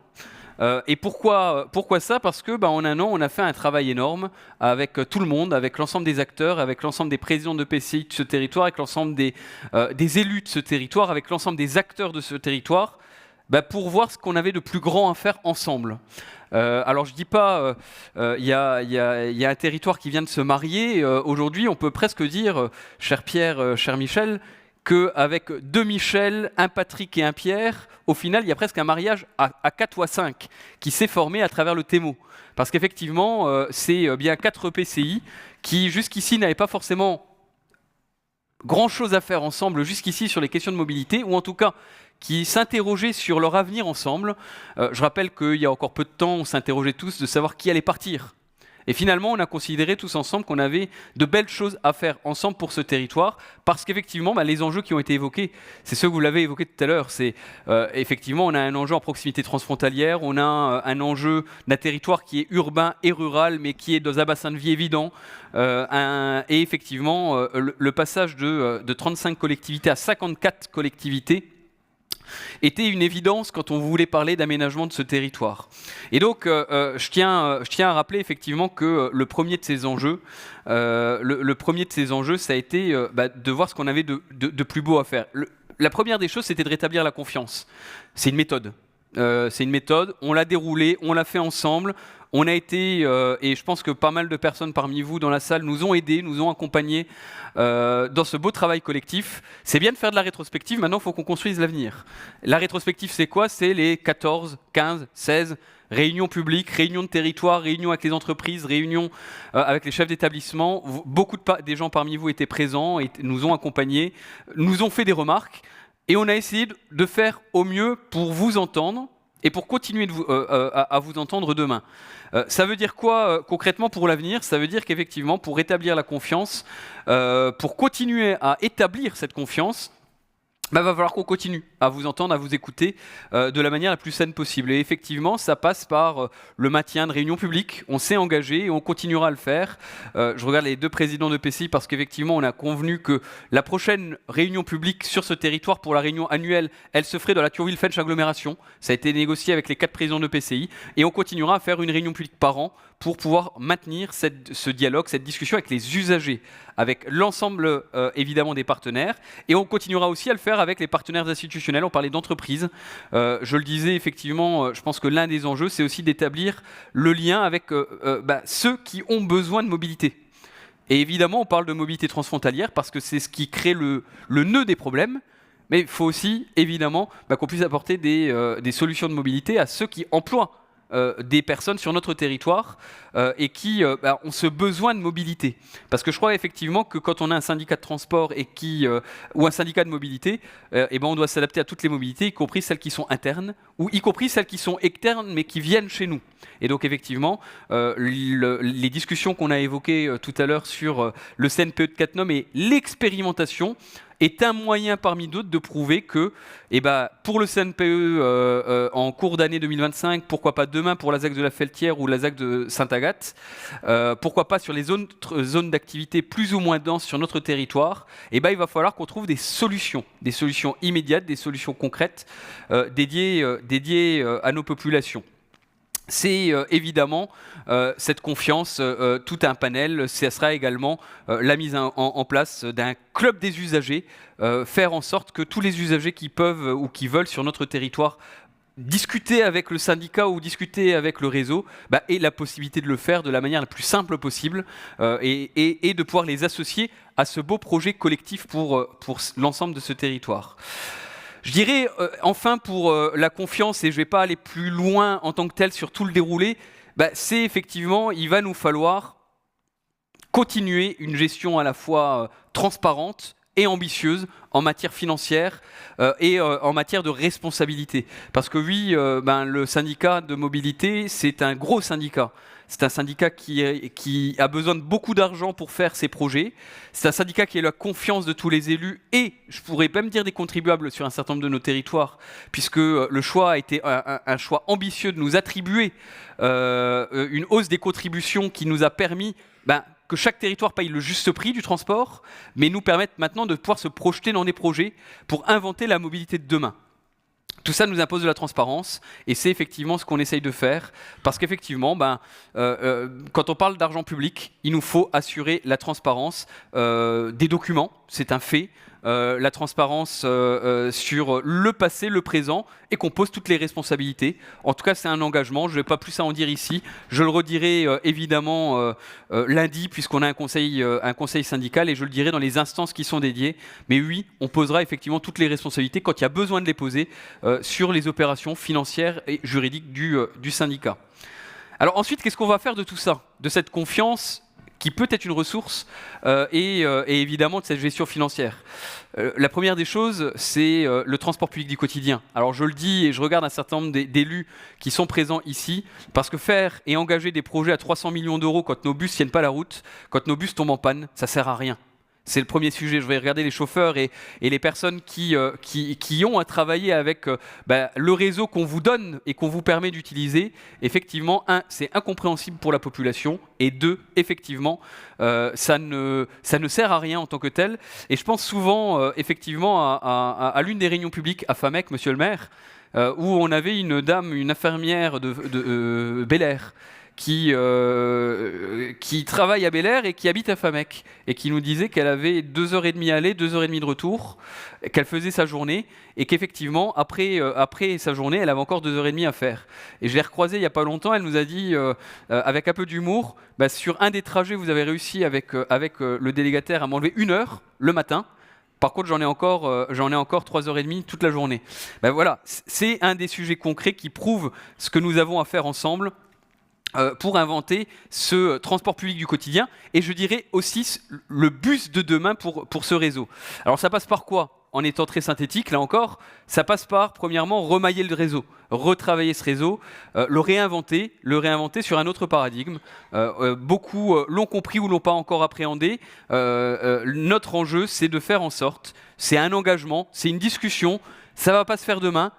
B: Et pourquoi ça ? Parce que en un an, on a fait un travail énorme avec tout le monde, avec l'ensemble des acteurs, avec l'ensemble des présidents de PCI de ce territoire, avec l'ensemble des élus de ce territoire, avec l'ensemble des acteurs de ce territoire, pour voir ce qu'on avait de plus grand à faire ensemble. Alors je dis pas, il y a un territoire qui vient de se marier. Aujourd'hui, on peut presque dire, cher Pierre, cher Michel, qu'avec 2 Michel, un Patrick et un Pierre, au final, il y a presque un mariage à 4 ou à 5 qui s'est formé à travers le TEMO. Parce qu'effectivement, c'est bien 4 PCI qui, jusqu'ici, n'avaient pas forcément grand-chose à faire ensemble, jusqu'ici, sur les questions de mobilité, ou en tout cas, qui s'interrogeaient sur leur avenir ensemble. Je rappelle qu'il y a encore peu de temps, on s'interrogeait tous de savoir qui allait partir. Et finalement, on a considéré tous ensemble qu'on avait de belles choses à faire ensemble pour ce territoire, parce qu'effectivement, les enjeux qui ont été évoqués, c'est ceux que vous l'avez évoqué tout à l'heure. C'est effectivement, on a un enjeu en proximité transfrontalière, on a un enjeu d'un territoire qui est urbain et rural, mais qui est dans un bassin de vie évident. Et effectivement, le passage de 35 collectivités à 54 collectivités était une évidence quand on voulait parler d'aménagement de ce territoire. Et donc, je tiens à rappeler effectivement que le premier de ces enjeux, ça a été de voir ce qu'on avait de plus beau à faire. La première des choses, c'était de rétablir la confiance. C'est une méthode. On l'a déroulée, on l'a fait ensemble. On a été, et je pense que pas mal de personnes parmi vous dans la salle nous ont aidés, nous ont accompagnés dans ce beau travail collectif. C'est bien de faire de la rétrospective, maintenant il faut qu'on construise l'avenir. La rétrospective, c'est quoi ? C'est les 14, 15, 16 réunions publiques, réunions de territoire, réunions avec les entreprises, réunions avec les chefs d'établissement. Beaucoup des gens parmi vous étaient présents et nous ont accompagnés, nous ont fait des remarques, et on a essayé de faire au mieux pour vous entendre et pour continuer à vous entendre demain. Ça veut dire quoi concrètement pour l'avenir ? Ça veut dire qu'effectivement, pour rétablir la confiance, pour continuer à établir cette confiance, va falloir qu'on continue à vous entendre, à vous écouter de la manière la plus saine possible. Et effectivement, ça passe par le maintien de réunions publiques. On s'est engagé et on continuera à le faire. Je regarde les 2 présidents de PCI parce qu'effectivement, on a convenu que la prochaine réunion publique sur ce territoire pour la réunion annuelle, elle se ferait dans la Thionville-Fench agglomération. Ça a été négocié avec les 4 présidents de PCI. Et on continuera à faire une réunion publique par an pour pouvoir maintenir ce dialogue, cette discussion avec les usagers, avec l'ensemble évidemment des partenaires, et on continuera aussi à le faire avec les partenaires institutionnels. On parlait d'entreprise, je le disais effectivement, je pense que l'un des enjeux, c'est aussi d'établir le lien avec ceux qui ont besoin de mobilité. Et évidemment, on parle de mobilité transfrontalière parce que c'est ce qui crée le nœud des problèmes, mais il faut aussi évidemment qu'on puisse apporter des solutions de mobilité à ceux qui emploient des personnes sur notre territoire et qui ont ce besoin de mobilité. Parce que je crois effectivement que quand on a un syndicat de transport ou un syndicat de mobilité, on doit s'adapter à toutes les mobilités, y compris celles qui sont internes ou y compris celles qui sont externes mais qui viennent chez nous. Et donc effectivement, les discussions qu'on a évoquées tout à l'heure sur le CNPE de Cattenom et l'expérimentation est un moyen parmi d'autres de prouver que pour le CNPE en cours d'année 2025, pourquoi pas demain pour la ZAC de la Feltière ou la ZAC de Sainte-Agathe, pourquoi pas sur les zones d'activité plus ou moins denses sur notre territoire, il va falloir qu'on trouve des solutions immédiates, des solutions concrètes dédiées à nos populations. C'est évidemment cette confiance, tout un panel. Ce sera également la mise en place d'un club des usagers, faire en sorte que tous les usagers qui peuvent ou qui veulent sur notre territoire discuter avec le syndicat ou discuter avec le réseau aient la possibilité de le faire de la manière la plus simple possible et de pouvoir les associer à ce beau projet collectif pour l'ensemble de ce territoire. Je dirais enfin pour la confiance, et je ne vais pas aller plus loin en tant que tel sur tout le déroulé, c'est effectivement, il va nous falloir continuer une gestion à la fois transparente et ambitieuse en matière financière et en matière de responsabilité. Parce que oui, le syndicat de mobilité, c'est un gros syndicat. C'est un syndicat qui a besoin de beaucoup d'argent pour faire ses projets. C'est un syndicat qui a la confiance de tous les élus et, je pourrais même dire, des contribuables sur un certain nombre de nos territoires, puisque le choix a été un choix ambitieux de nous attribuer une hausse des contributions qui nous a permis que chaque territoire paye le juste prix du transport, mais nous permettent maintenant de pouvoir se projeter dans des projets pour inventer la mobilité de demain. Tout ça nous impose de la transparence et c'est effectivement ce qu'on essaye de faire parce qu'effectivement, quand on parle d'argent public, il nous faut assurer la transparence des documents, c'est un fait, la transparence sur le passé, le présent et qu'on pose toutes les responsabilités. En tout cas, c'est un engagement, je ne vais pas plus à en dire ici. Je le redirai évidemment lundi puisqu'on a un conseil syndical et je le dirai dans les instances qui sont dédiées. Mais oui, on posera effectivement toutes les responsabilités quand il y a besoin de les poser sur les opérations financières et juridiques du syndicat. Alors ensuite, qu'est-ce qu'on va faire de tout ça, de cette confiance qui peut être une ressource et évidemment de cette gestion financière. La première des choses, c'est le transport public du quotidien. Alors je le dis et je regarde un certain nombre d'élus qui sont présents ici, parce que faire et engager des projets à 300 millions d'euros quand nos bus ne tiennent pas la route, quand nos bus tombent en panne, ça ne sert à rien. C'est le premier sujet. Je vais regarder les chauffeurs et les personnes qui ont à travailler avec le réseau qu'on vous donne et qu'on vous permet d'utiliser. Effectivement, c'est incompréhensible pour la population. Et deux, effectivement, ça ne sert à rien en tant que tel. Et je pense souvent, effectivement, à l'une des réunions publiques à Famec, monsieur le maire, où on avait une infirmière de Bel Air, qui travaille à Bel Air et qui habite à Famec et qui nous disait qu'elle avait 2h30 aller, 2h30 de retour, qu'elle faisait sa journée et qu'effectivement après sa journée elle avait encore 2h30 à faire. Et je l'ai recroisée il n'y a pas longtemps, elle nous a dit avec un peu d'humour, sur un des trajets vous avez réussi avec le délégataire à m'enlever 1 heure le matin. Par contre, j'en ai encore 3h30 toute la journée. Voilà, c'est un des sujets concrets qui prouve ce que nous avons à faire ensemble pour inventer ce transport public du quotidien et je dirais aussi le bus de demain pour ce réseau. Alors ça passe par quoi ? En étant très synthétique, là encore, ça passe par, premièrement, remailler le réseau, retravailler ce réseau, le réinventer sur un autre paradigme. Beaucoup l'ont compris ou l'ont pas encore appréhendé. Notre enjeu, c'est de faire en sorte, c'est un engagement, c'est une discussion, ça va pas se faire demain,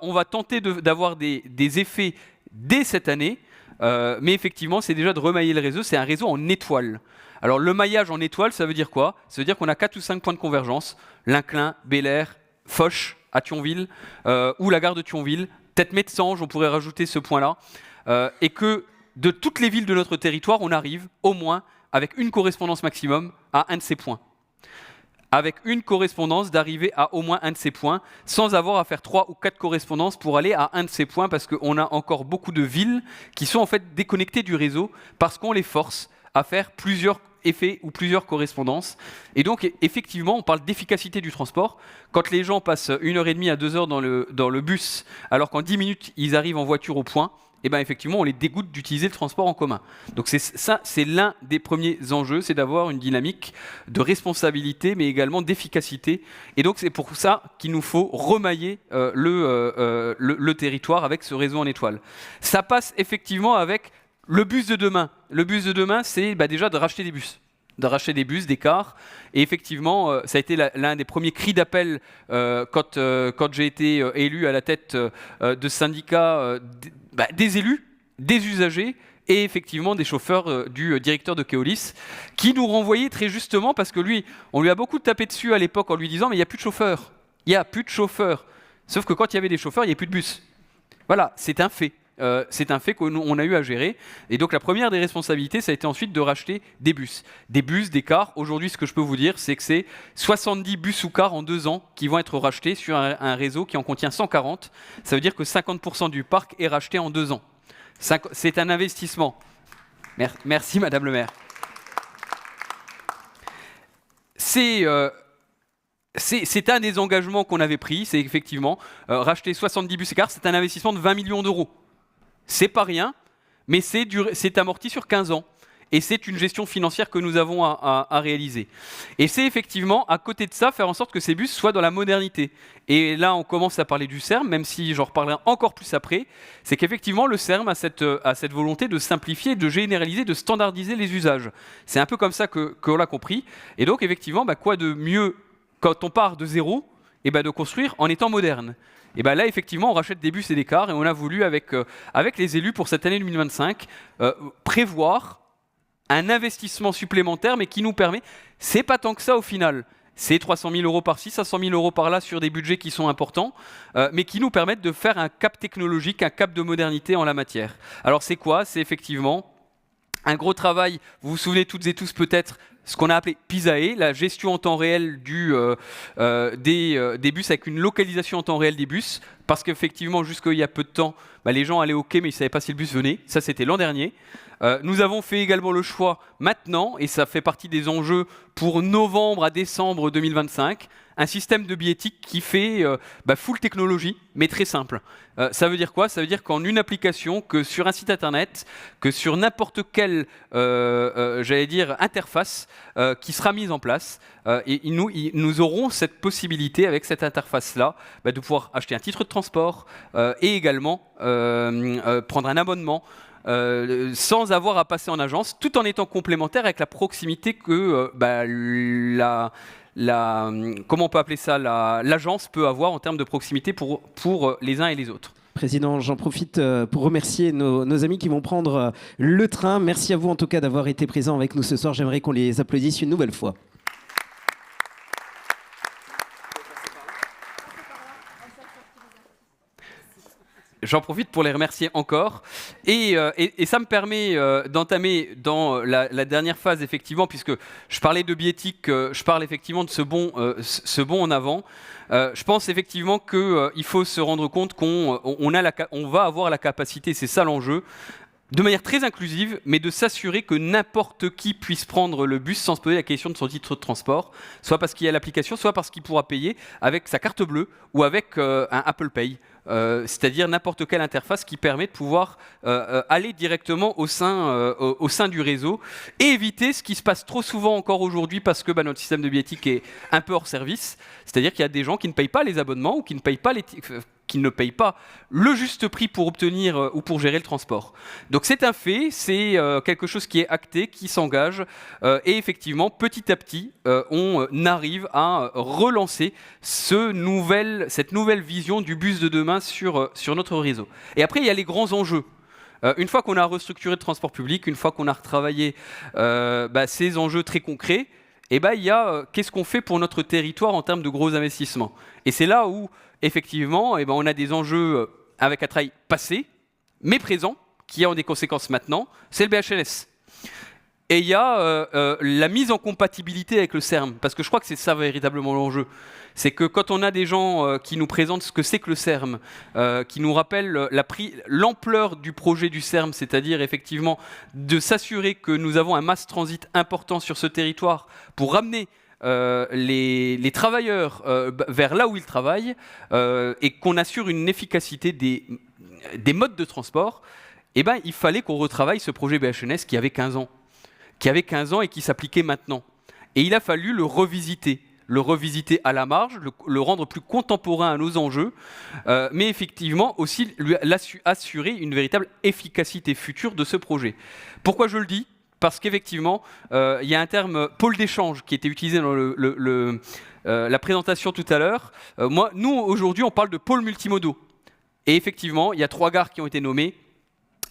B: on va tenter d'avoir des effets dès cette année, mais effectivement, c'est déjà de remailler le réseau, c'est un réseau en étoile. Alors le maillage en étoile, ça veut dire quoi ? Ça veut dire qu'on a 4 ou 5 points de convergence, Linclin, Bel Air, Foch à Thionville, ou la gare de Thionville, peut-être Metsange, on pourrait rajouter ce point-là, et que de toutes les villes de notre territoire, on arrive au moins avec une correspondance maximum à un de ces points. Avec une correspondance d'arriver à au moins un de ces points, sans avoir à faire 3 ou 4 correspondances pour aller à un de ces points, parce qu'on a encore beaucoup de villes qui sont en fait déconnectées du réseau, parce qu'on les force à faire plusieurs effets ou plusieurs correspondances. Et donc, effectivement, on parle d'efficacité du transport. Quand les gens passent 1h30 à 2h dans le bus, alors qu'en 10 minutes, ils arrivent en voiture au point, et ben effectivement, on les dégoûte d'utiliser le transport en commun. Donc c'est l'un des premiers enjeux, c'est d'avoir une dynamique de responsabilité, mais également d'efficacité. Et donc c'est pour ça qu'il nous faut remailler le territoire avec ce réseau en étoile. Ça passe effectivement avec le bus de demain. Le bus de demain, c'est déjà de racheter des bus. De racheter des bus, des cars. Et effectivement, ça a été l'un des premiers cris d'appel quand j'ai été élu à la tête de syndicats des élus, des usagers et effectivement des chauffeurs du directeur de Keolis qui nous renvoyaient très justement parce que lui, on lui a beaucoup tapé dessus à l'époque en lui disant mais il n'y a plus de chauffeurs. Il n'y a plus de chauffeurs. Sauf que quand il y avait des chauffeurs, il n'y avait plus de bus. Voilà, c'est un fait. C'est un fait qu'on a eu à gérer. Et donc la première des responsabilités, ça a été ensuite de racheter des bus, des cars. Aujourd'hui, ce que je peux vous dire, c'est que c'est 70 bus ou cars en 2 ans qui vont être rachetés sur un réseau qui en contient 140. Ça veut dire que 50% du parc est racheté en 2 ans. C'est un investissement. Merci, Madame le maire. C'est un des engagements qu'on avait pris, c'est effectivement racheter 70 bus et cars, c'est un investissement de 20 millions d'euros. C'est pas rien, mais c'est amorti sur 15 ans. Et c'est une gestion financière que nous avons à réaliser. Et c'est effectivement, à côté de ça, faire en sorte que ces bus soient dans la modernité. Et là, on commence à parler du CERM, même si j'en reparlerai encore plus après. C'est qu'effectivement, le CERM a cette volonté de simplifier, de généraliser, de standardiser les usages. C'est un peu comme ça qu'on l'a compris. Et donc, effectivement, quoi de mieux quand on part de zéro, de construire en étant moderne. Et là, effectivement, on rachète des bus et des cars et on a voulu, avec les élus pour cette année 2025, prévoir un investissement supplémentaire, mais qui nous permet, c'est pas tant que ça au final, c'est 300 000 euros par-ci, 500 000 euros par-là sur des budgets qui sont importants, mais qui nous permettent de faire un cap technologique, un cap de modernité en la matière. Alors c'est quoi? C'est effectivement un gros travail, vous vous souvenez toutes et tous peut-être, ce qu'on a appelé PISAE, la gestion en temps réel des bus avec une localisation en temps réel des bus, parce qu'effectivement, jusqu'il y a peu de temps, les gens allaient au quai, mais ils ne savaient pas si le bus venait. Ça, c'était l'an dernier. Nous avons fait également le choix maintenant, et ça fait partie des enjeux pour novembre à décembre 2025, un système de billettique qui fait full technologie, mais très simple. Ça veut dire quoi? Ça veut dire qu'en une application, que sur un site internet, que sur n'importe quelle interface qui sera mise en place, et nous aurons cette possibilité avec cette interface-là de pouvoir acheter un titre de transport et également prendre un abonnement sans avoir à passer en agence, tout en étant complémentaire avec la proximité que comment on peut appeler ça, l'agence peut avoir en termes de proximité pour les uns et les autres.
A: Président, j'en profite pour remercier nos amis qui vont prendre le train. Merci à vous en tout cas d'avoir été présents avec nous ce soir. J'aimerais qu'on les applaudisse une nouvelle fois.
B: J'en profite pour les remercier encore. Et ça me permet d'entamer dans la dernière phase, effectivement, puisque je parlais de billettique, je parle effectivement de ce bond en avant. Je pense effectivement qu'il faut se rendre compte qu'on va avoir la capacité, c'est ça l'enjeu, de manière très inclusive, mais de s'assurer que n'importe qui puisse prendre le bus sans se poser la question de son titre de transport, soit parce qu'il y a l'application, soit parce qu'il pourra payer avec sa carte bleue ou avec un Apple Pay. C'est-à-dire n'importe quelle interface qui permet de pouvoir aller directement au sein du réseau et éviter ce qui se passe trop souvent encore aujourd'hui parce que notre système de billettique est un peu hors service. C'est-à-dire qu'il y a des gens qui ne payent pas les abonnements ou qui ne payent pas le juste prix pour obtenir ou pour gérer le transport. Donc c'est un fait, c'est quelque chose qui est acté, qui s'engage, et effectivement, petit à petit, on arrive à relancer cette nouvelle vision du bus de demain sur notre réseau. Et après, il y a les grands enjeux. Une fois qu'on a restructuré le transport public, une fois qu'on a retravaillé ces enjeux très concrets, il y a qu'est-ce qu'on fait pour notre territoire en termes de gros investissements. Et c'est là où effectivement, on a des enjeux avec un travail passé, mais présent, qui ont des conséquences maintenant, c'est le BHLS. et il y a la mise en compatibilité avec le CERM, parce que je crois que c'est ça véritablement l'enjeu. C'est que quand on a des gens qui nous présentent ce que c'est que le CERM, qui nous rappellent l'ampleur du projet du CERM, c'est-à-dire effectivement de s'assurer que nous avons un mass transit important sur ce territoire pour ramener les travailleurs vers là où ils travaillent et qu'on assure une efficacité des modes de transport, eh ben, il fallait qu'on retravaille ce projet BHNS qui avait 15 ans. Et qui s'appliquait maintenant. Et il a fallu le revisiter à la marge, le rendre plus contemporain à nos enjeux, mais effectivement aussi lui assurer une véritable efficacité future de ce projet. Pourquoi je le dis ? Parce qu'effectivement, il y a un terme pôle d'échange qui était utilisé dans la présentation tout à l'heure. Nous, aujourd'hui, on parle de pôles multimodaux. Et effectivement, il y a 3 gares qui ont été nommées.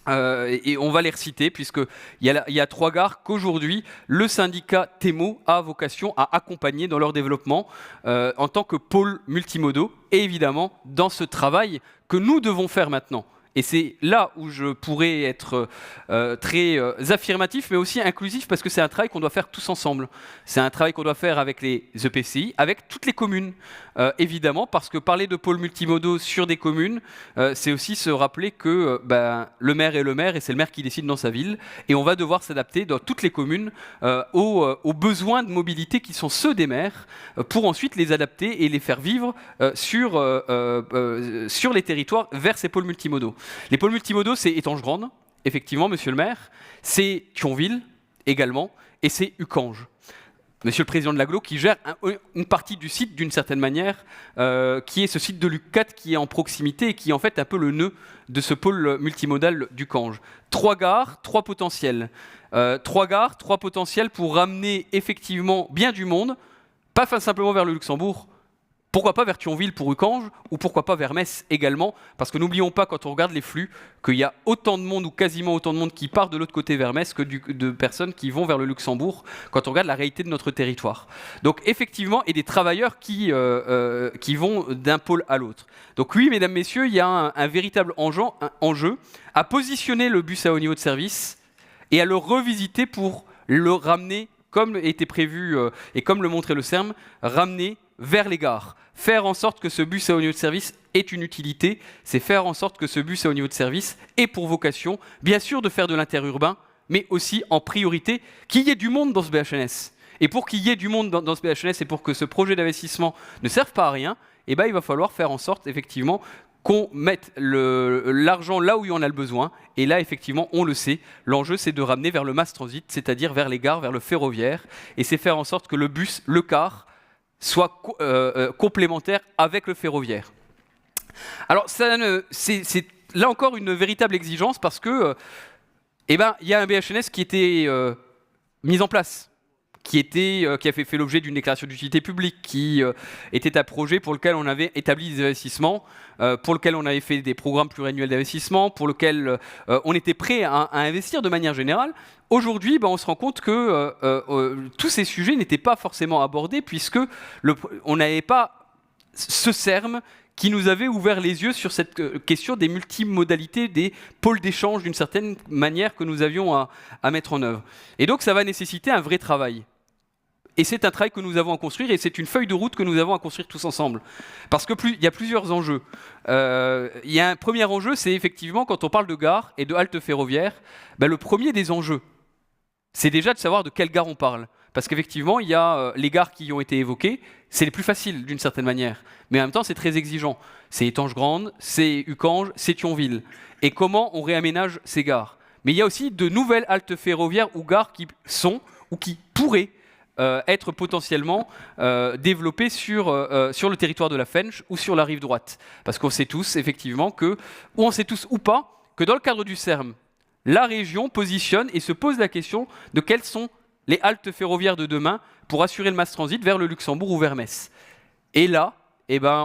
B: Et on va les reciter, puisqu'il y a 3 gares qu'aujourd'hui, le syndicat TEMO a vocation à accompagner dans leur développement en tant que pôle multimodaux, et évidemment dans ce travail que nous devons faire maintenant. Et c'est là où je pourrais être très affirmatif, mais aussi inclusif, parce que c'est un travail qu'on doit faire tous ensemble. C'est un travail qu'on doit faire avec les EPCI, avec toutes les communes, évidemment, parce que parler de pôles multimodaux sur des communes, c'est aussi se rappeler que le maire est le maire, et c'est le maire qui décide dans sa ville, et on va devoir s'adapter dans toutes les communes aux besoins de mobilité qui sont ceux des maires, pour ensuite les adapter et les faire vivre sur les territoires vers ces pôles multimodaux. Les pôles multimodaux, c'est Étanges-Grande, effectivement, monsieur le maire, c'est Thionville également, et c'est Uckange. Monsieur le président de l'agglo, qui gère une partie du site d'une certaine manière, qui est ce site de l'UC4 qui est en proximité et qui est en fait un peu le nœud de ce pôle multimodal d'Uckange. 3 gares, 3 potentiels. 3 gares, 3 potentiels pour ramener effectivement bien du monde, pas simplement vers le Luxembourg. Pourquoi pas vers Thionville pour Uckange, ou pourquoi pas vers Metz également, parce que n'oublions pas, quand on regarde les flux, qu'il y a autant de monde, ou quasiment autant de monde qui part de l'autre côté vers Metz que de personnes qui vont vers le Luxembourg, quand on regarde la réalité de notre territoire. Donc effectivement, et des travailleurs qui vont d'un pôle à l'autre. Donc oui, mesdames, messieurs, il y a un véritable enjeu à positionner le bus à haut niveau de service et à le revisiter pour le ramener, comme était prévu et comme le montrait le CERM, ramener vers les gares. Faire en sorte que ce bus à haut niveau de service ait une utilité, c'est faire en sorte que ce bus à haut niveau de service ait pour vocation, bien sûr, de faire de l'interurbain, mais aussi en priorité qu'il y ait du monde dans ce BHNS. Et pour qu'il y ait du monde dans ce BHNS et pour que ce projet d'investissement ne serve pas à rien, il va falloir faire en sorte, effectivement, qu'on mette l'argent là où il y en a le besoin. Et là, effectivement, on le sait, l'enjeu, c'est de ramener vers le mass transit, c'est-à-dire vers les gares, vers le ferroviaire, et c'est faire en sorte que le bus, le car, soit complémentaire avec le ferroviaire. Alors, c'est là encore une véritable exigence parce que, il y a un BHNS qui était mis en place, qui a fait l'objet d'une déclaration d'utilité publique, qui était un projet pour lequel on avait établi des investissements, pour lequel on avait fait des programmes pluriannuels d'investissement, pour lequel on était prêt à investir de manière générale. Aujourd'hui, on se rend compte que tous ces sujets n'étaient pas forcément abordés, puisque on n'avait pas ce CERM qui nous avait ouvert les yeux sur cette question des multimodalités, des pôles d'échange d'une certaine manière que nous avions à mettre en œuvre. Et donc ça va nécessiter un vrai travail. Et c'est un travail que nous avons à construire, et c'est une feuille de route que nous avons à construire tous ensemble. Parce qu'il y a plusieurs enjeux. Il y a un premier enjeu, c'est effectivement, quand on parle de gare et de halte ferroviaire, le premier des enjeux, c'est déjà de savoir de quelle gare on parle. Parce qu'effectivement, il y a les gares qui ont été évoquées, c'est les plus faciles d'une certaine manière. Mais en même temps, c'est très exigeant. C'est Étanges-Grande, c'est Uckange, c'est Thionville. Et comment on réaménage ces gares? Mais il y a aussi de nouvelles haltes ferroviaires ou gares qui sont, ou qui pourraient, être potentiellement développés sur le territoire de la Fensch ou sur la rive droite. Parce qu'on sait tous, effectivement, ou on sait tous ou pas, que dans le cadre du CERM, la région positionne et se pose la question de quelles sont les haltes ferroviaires de demain pour assurer le mass transit vers le Luxembourg ou vers Metz. Et là,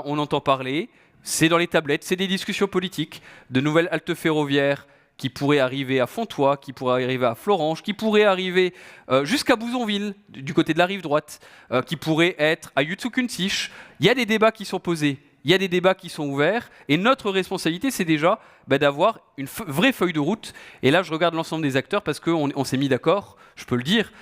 B: on entend parler, c'est dans les tablettes, c'est des discussions politiques, de nouvelles haltes ferroviaires qui pourraient arriver à Fontoy, qui pourraient arriver à Florange, qui pourraient arriver jusqu'à Bouzonville, du côté de la rive droite, qui pourraient être à Jutsu-Kunzich. Il y a des débats qui sont posés, il y a des débats qui sont ouverts, et notre responsabilité, c'est déjà d'avoir une vraie feuille de route. Et là, je regarde l'ensemble des acteurs parce qu'on s'est mis d'accord, je peux le dire,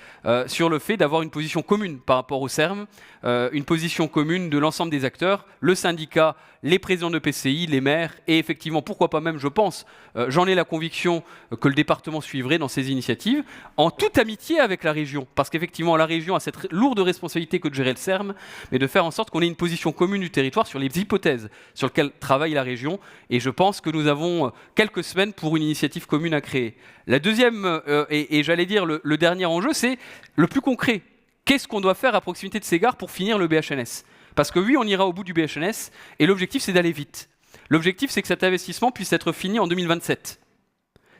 B: sur le fait d'avoir une position commune par rapport au CERM, une position commune de l'ensemble des acteurs, le syndicat, les présidents de PCI, les maires, et effectivement, pourquoi pas même, je pense, j'en ai la conviction que le département suivrait dans ces initiatives, en toute amitié avec la région, parce qu'effectivement, la région a cette lourde responsabilité que de gérer le CERM, mais de faire en sorte qu'on ait une position commune du territoire sur les hypothèses sur lesquelles travaille la région, et je pense que nous avons quelques semaines pour une initiative commune à créer. La deuxième, et j'allais dire le dernier enjeu, c'est le plus concret. Qu'est-ce qu'on doit faire à proximité de ces gares pour finir le BHNS ? Parce que oui, on ira au bout du BHNS, et l'objectif, c'est d'aller vite. L'objectif, c'est que cet investissement puisse être fini en 2027.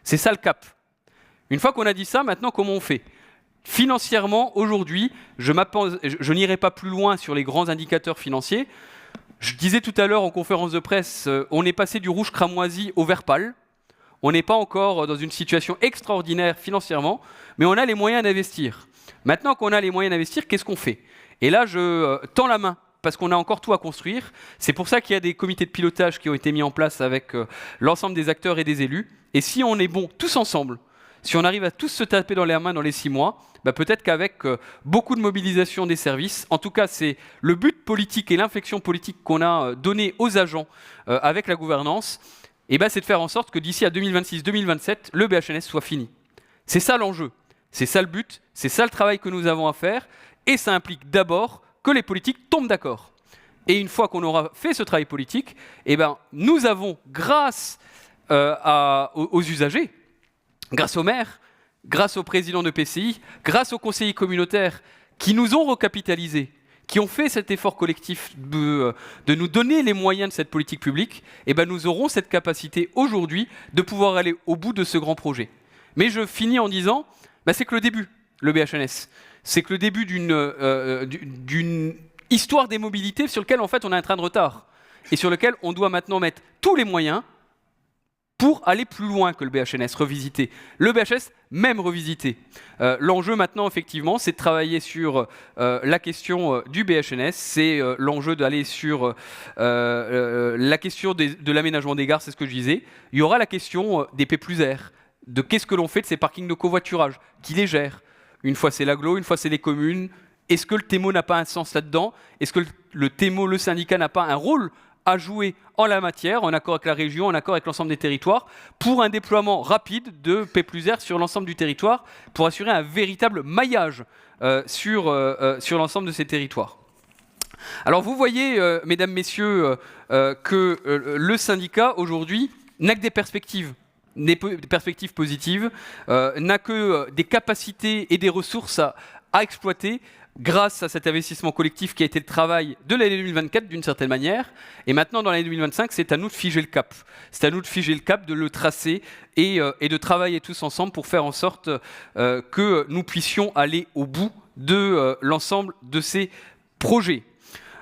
B: C'est ça le cap. Une fois qu'on a dit ça, maintenant, comment on fait ? Financièrement, aujourd'hui, je n'irai pas plus loin sur les grands indicateurs financiers. Je disais tout à l'heure en conférence de presse, on est passé du rouge cramoisi au vert pâle. On n'est pas encore dans une situation extraordinaire financièrement, mais on a les moyens d'investir. Maintenant qu'on a les moyens d'investir, qu'est-ce qu'on fait ? Et là, je tends la main, parce qu'on a encore tout à construire. C'est pour ça qu'il y a des comités de pilotage qui ont été mis en place avec l'ensemble des acteurs et des élus. Et si on est bons tous ensemble, si on arrive à tous se taper dans les mains dans les 6 mois, peut-être qu'avec beaucoup de mobilisation des services, en tout cas c'est le but politique et l'inflexion politique qu'on a donné aux agents avec la gouvernance, c'est de faire en sorte que d'ici à 2026-2027, le BHNS soit fini. C'est ça l'enjeu, c'est ça le but, c'est ça le travail que nous avons à faire, et ça implique d'abord que les politiques tombent d'accord. Et une fois qu'on aura fait ce travail politique, nous avons, grâce aux usagers, grâce aux maires, grâce aux présidents de PCI, grâce aux conseillers communautaires qui nous ont recapitalisés, qui ont fait cet effort collectif de nous donner les moyens de cette politique publique, nous aurons cette capacité aujourd'hui de pouvoir aller au bout de ce grand projet. Mais je finis en disant, c'est que le début, le BHNS. C'est que le début d'une histoire des mobilités sur laquelle en fait on a un train de retard et sur lequel on doit maintenant mettre tous les moyens pour aller plus loin que le BHNS, revisiter. Le BHNS, même revisité. L'enjeu maintenant, effectivement, c'est de travailler sur la question du BHNS, c'est l'enjeu d'aller sur la question de l'aménagement des gares, c'est ce que je disais. Il y aura la question des P+R, de qu'est-ce que l'on fait de ces parkings de covoiturage, qui les gère. Une fois c'est l'agglo, une fois c'est les communes. Est-ce que le TEMO n'a pas un sens là-dedans ? Est-ce que le TEMO, le syndicat, n'a pas un rôle à jouer en la matière, en accord avec la région, en accord avec l'ensemble des territoires, pour un déploiement rapide de P+R sur l'ensemble du territoire, pour assurer un véritable maillage sur l'ensemble de ces territoires. Alors vous voyez, mesdames, messieurs, que le syndicat, aujourd'hui, n'a que des perspectives positives, n'a que des capacités et des ressources à exploiter, grâce à cet investissement collectif qui a été le travail de l'année 2024 d'une certaine manière. Et maintenant, dans l'année 2025, c'est à nous de figer le cap. C'est à nous de figer le cap, de le tracer et de travailler tous ensemble pour faire en sorte que nous puissions aller au bout de l'ensemble de ces projets.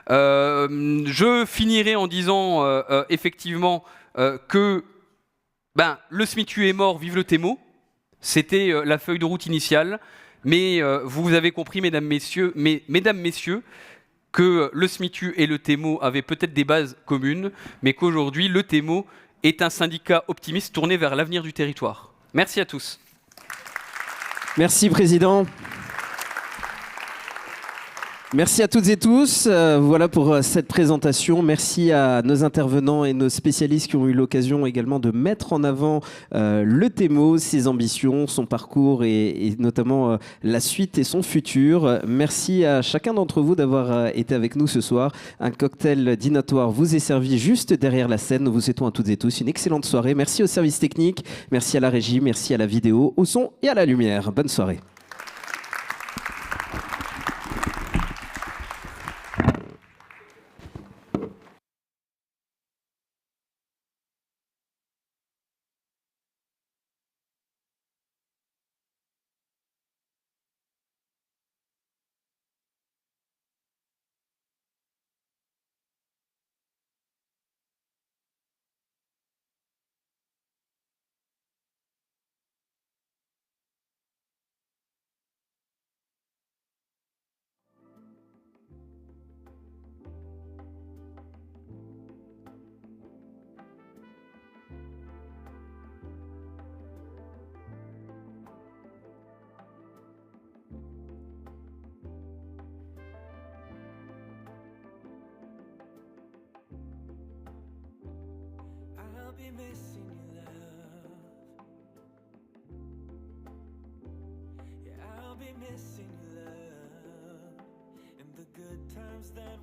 B: Je finirai en disant effectivement que le SMITU est mort, vive le TEMO. C'était la feuille de route initiale. Mais vous avez compris, mesdames, messieurs, que le SMITU et le TEMO avaient peut-être des bases communes, mais qu'aujourd'hui, le TEMO est un syndicat optimiste tourné vers l'avenir du territoire. Merci à tous.
A: Merci, Président. Merci à toutes et tous. Voilà pour cette présentation. Merci à nos intervenants et nos spécialistes qui ont eu l'occasion également de mettre en avant le TEMO, ses ambitions, son parcours et notamment la suite et son futur. Merci à chacun d'entre vous d'avoir été avec nous ce soir. Un cocktail dînatoire vous est servi juste derrière la scène. Nous vous souhaitons à toutes et tous une excellente soirée. Merci au service technique, merci à la régie, merci à la vidéo, au son et à la lumière. Bonne soirée.
G: be missing you, love. Yeah, I'll be missing you, love. And the good times that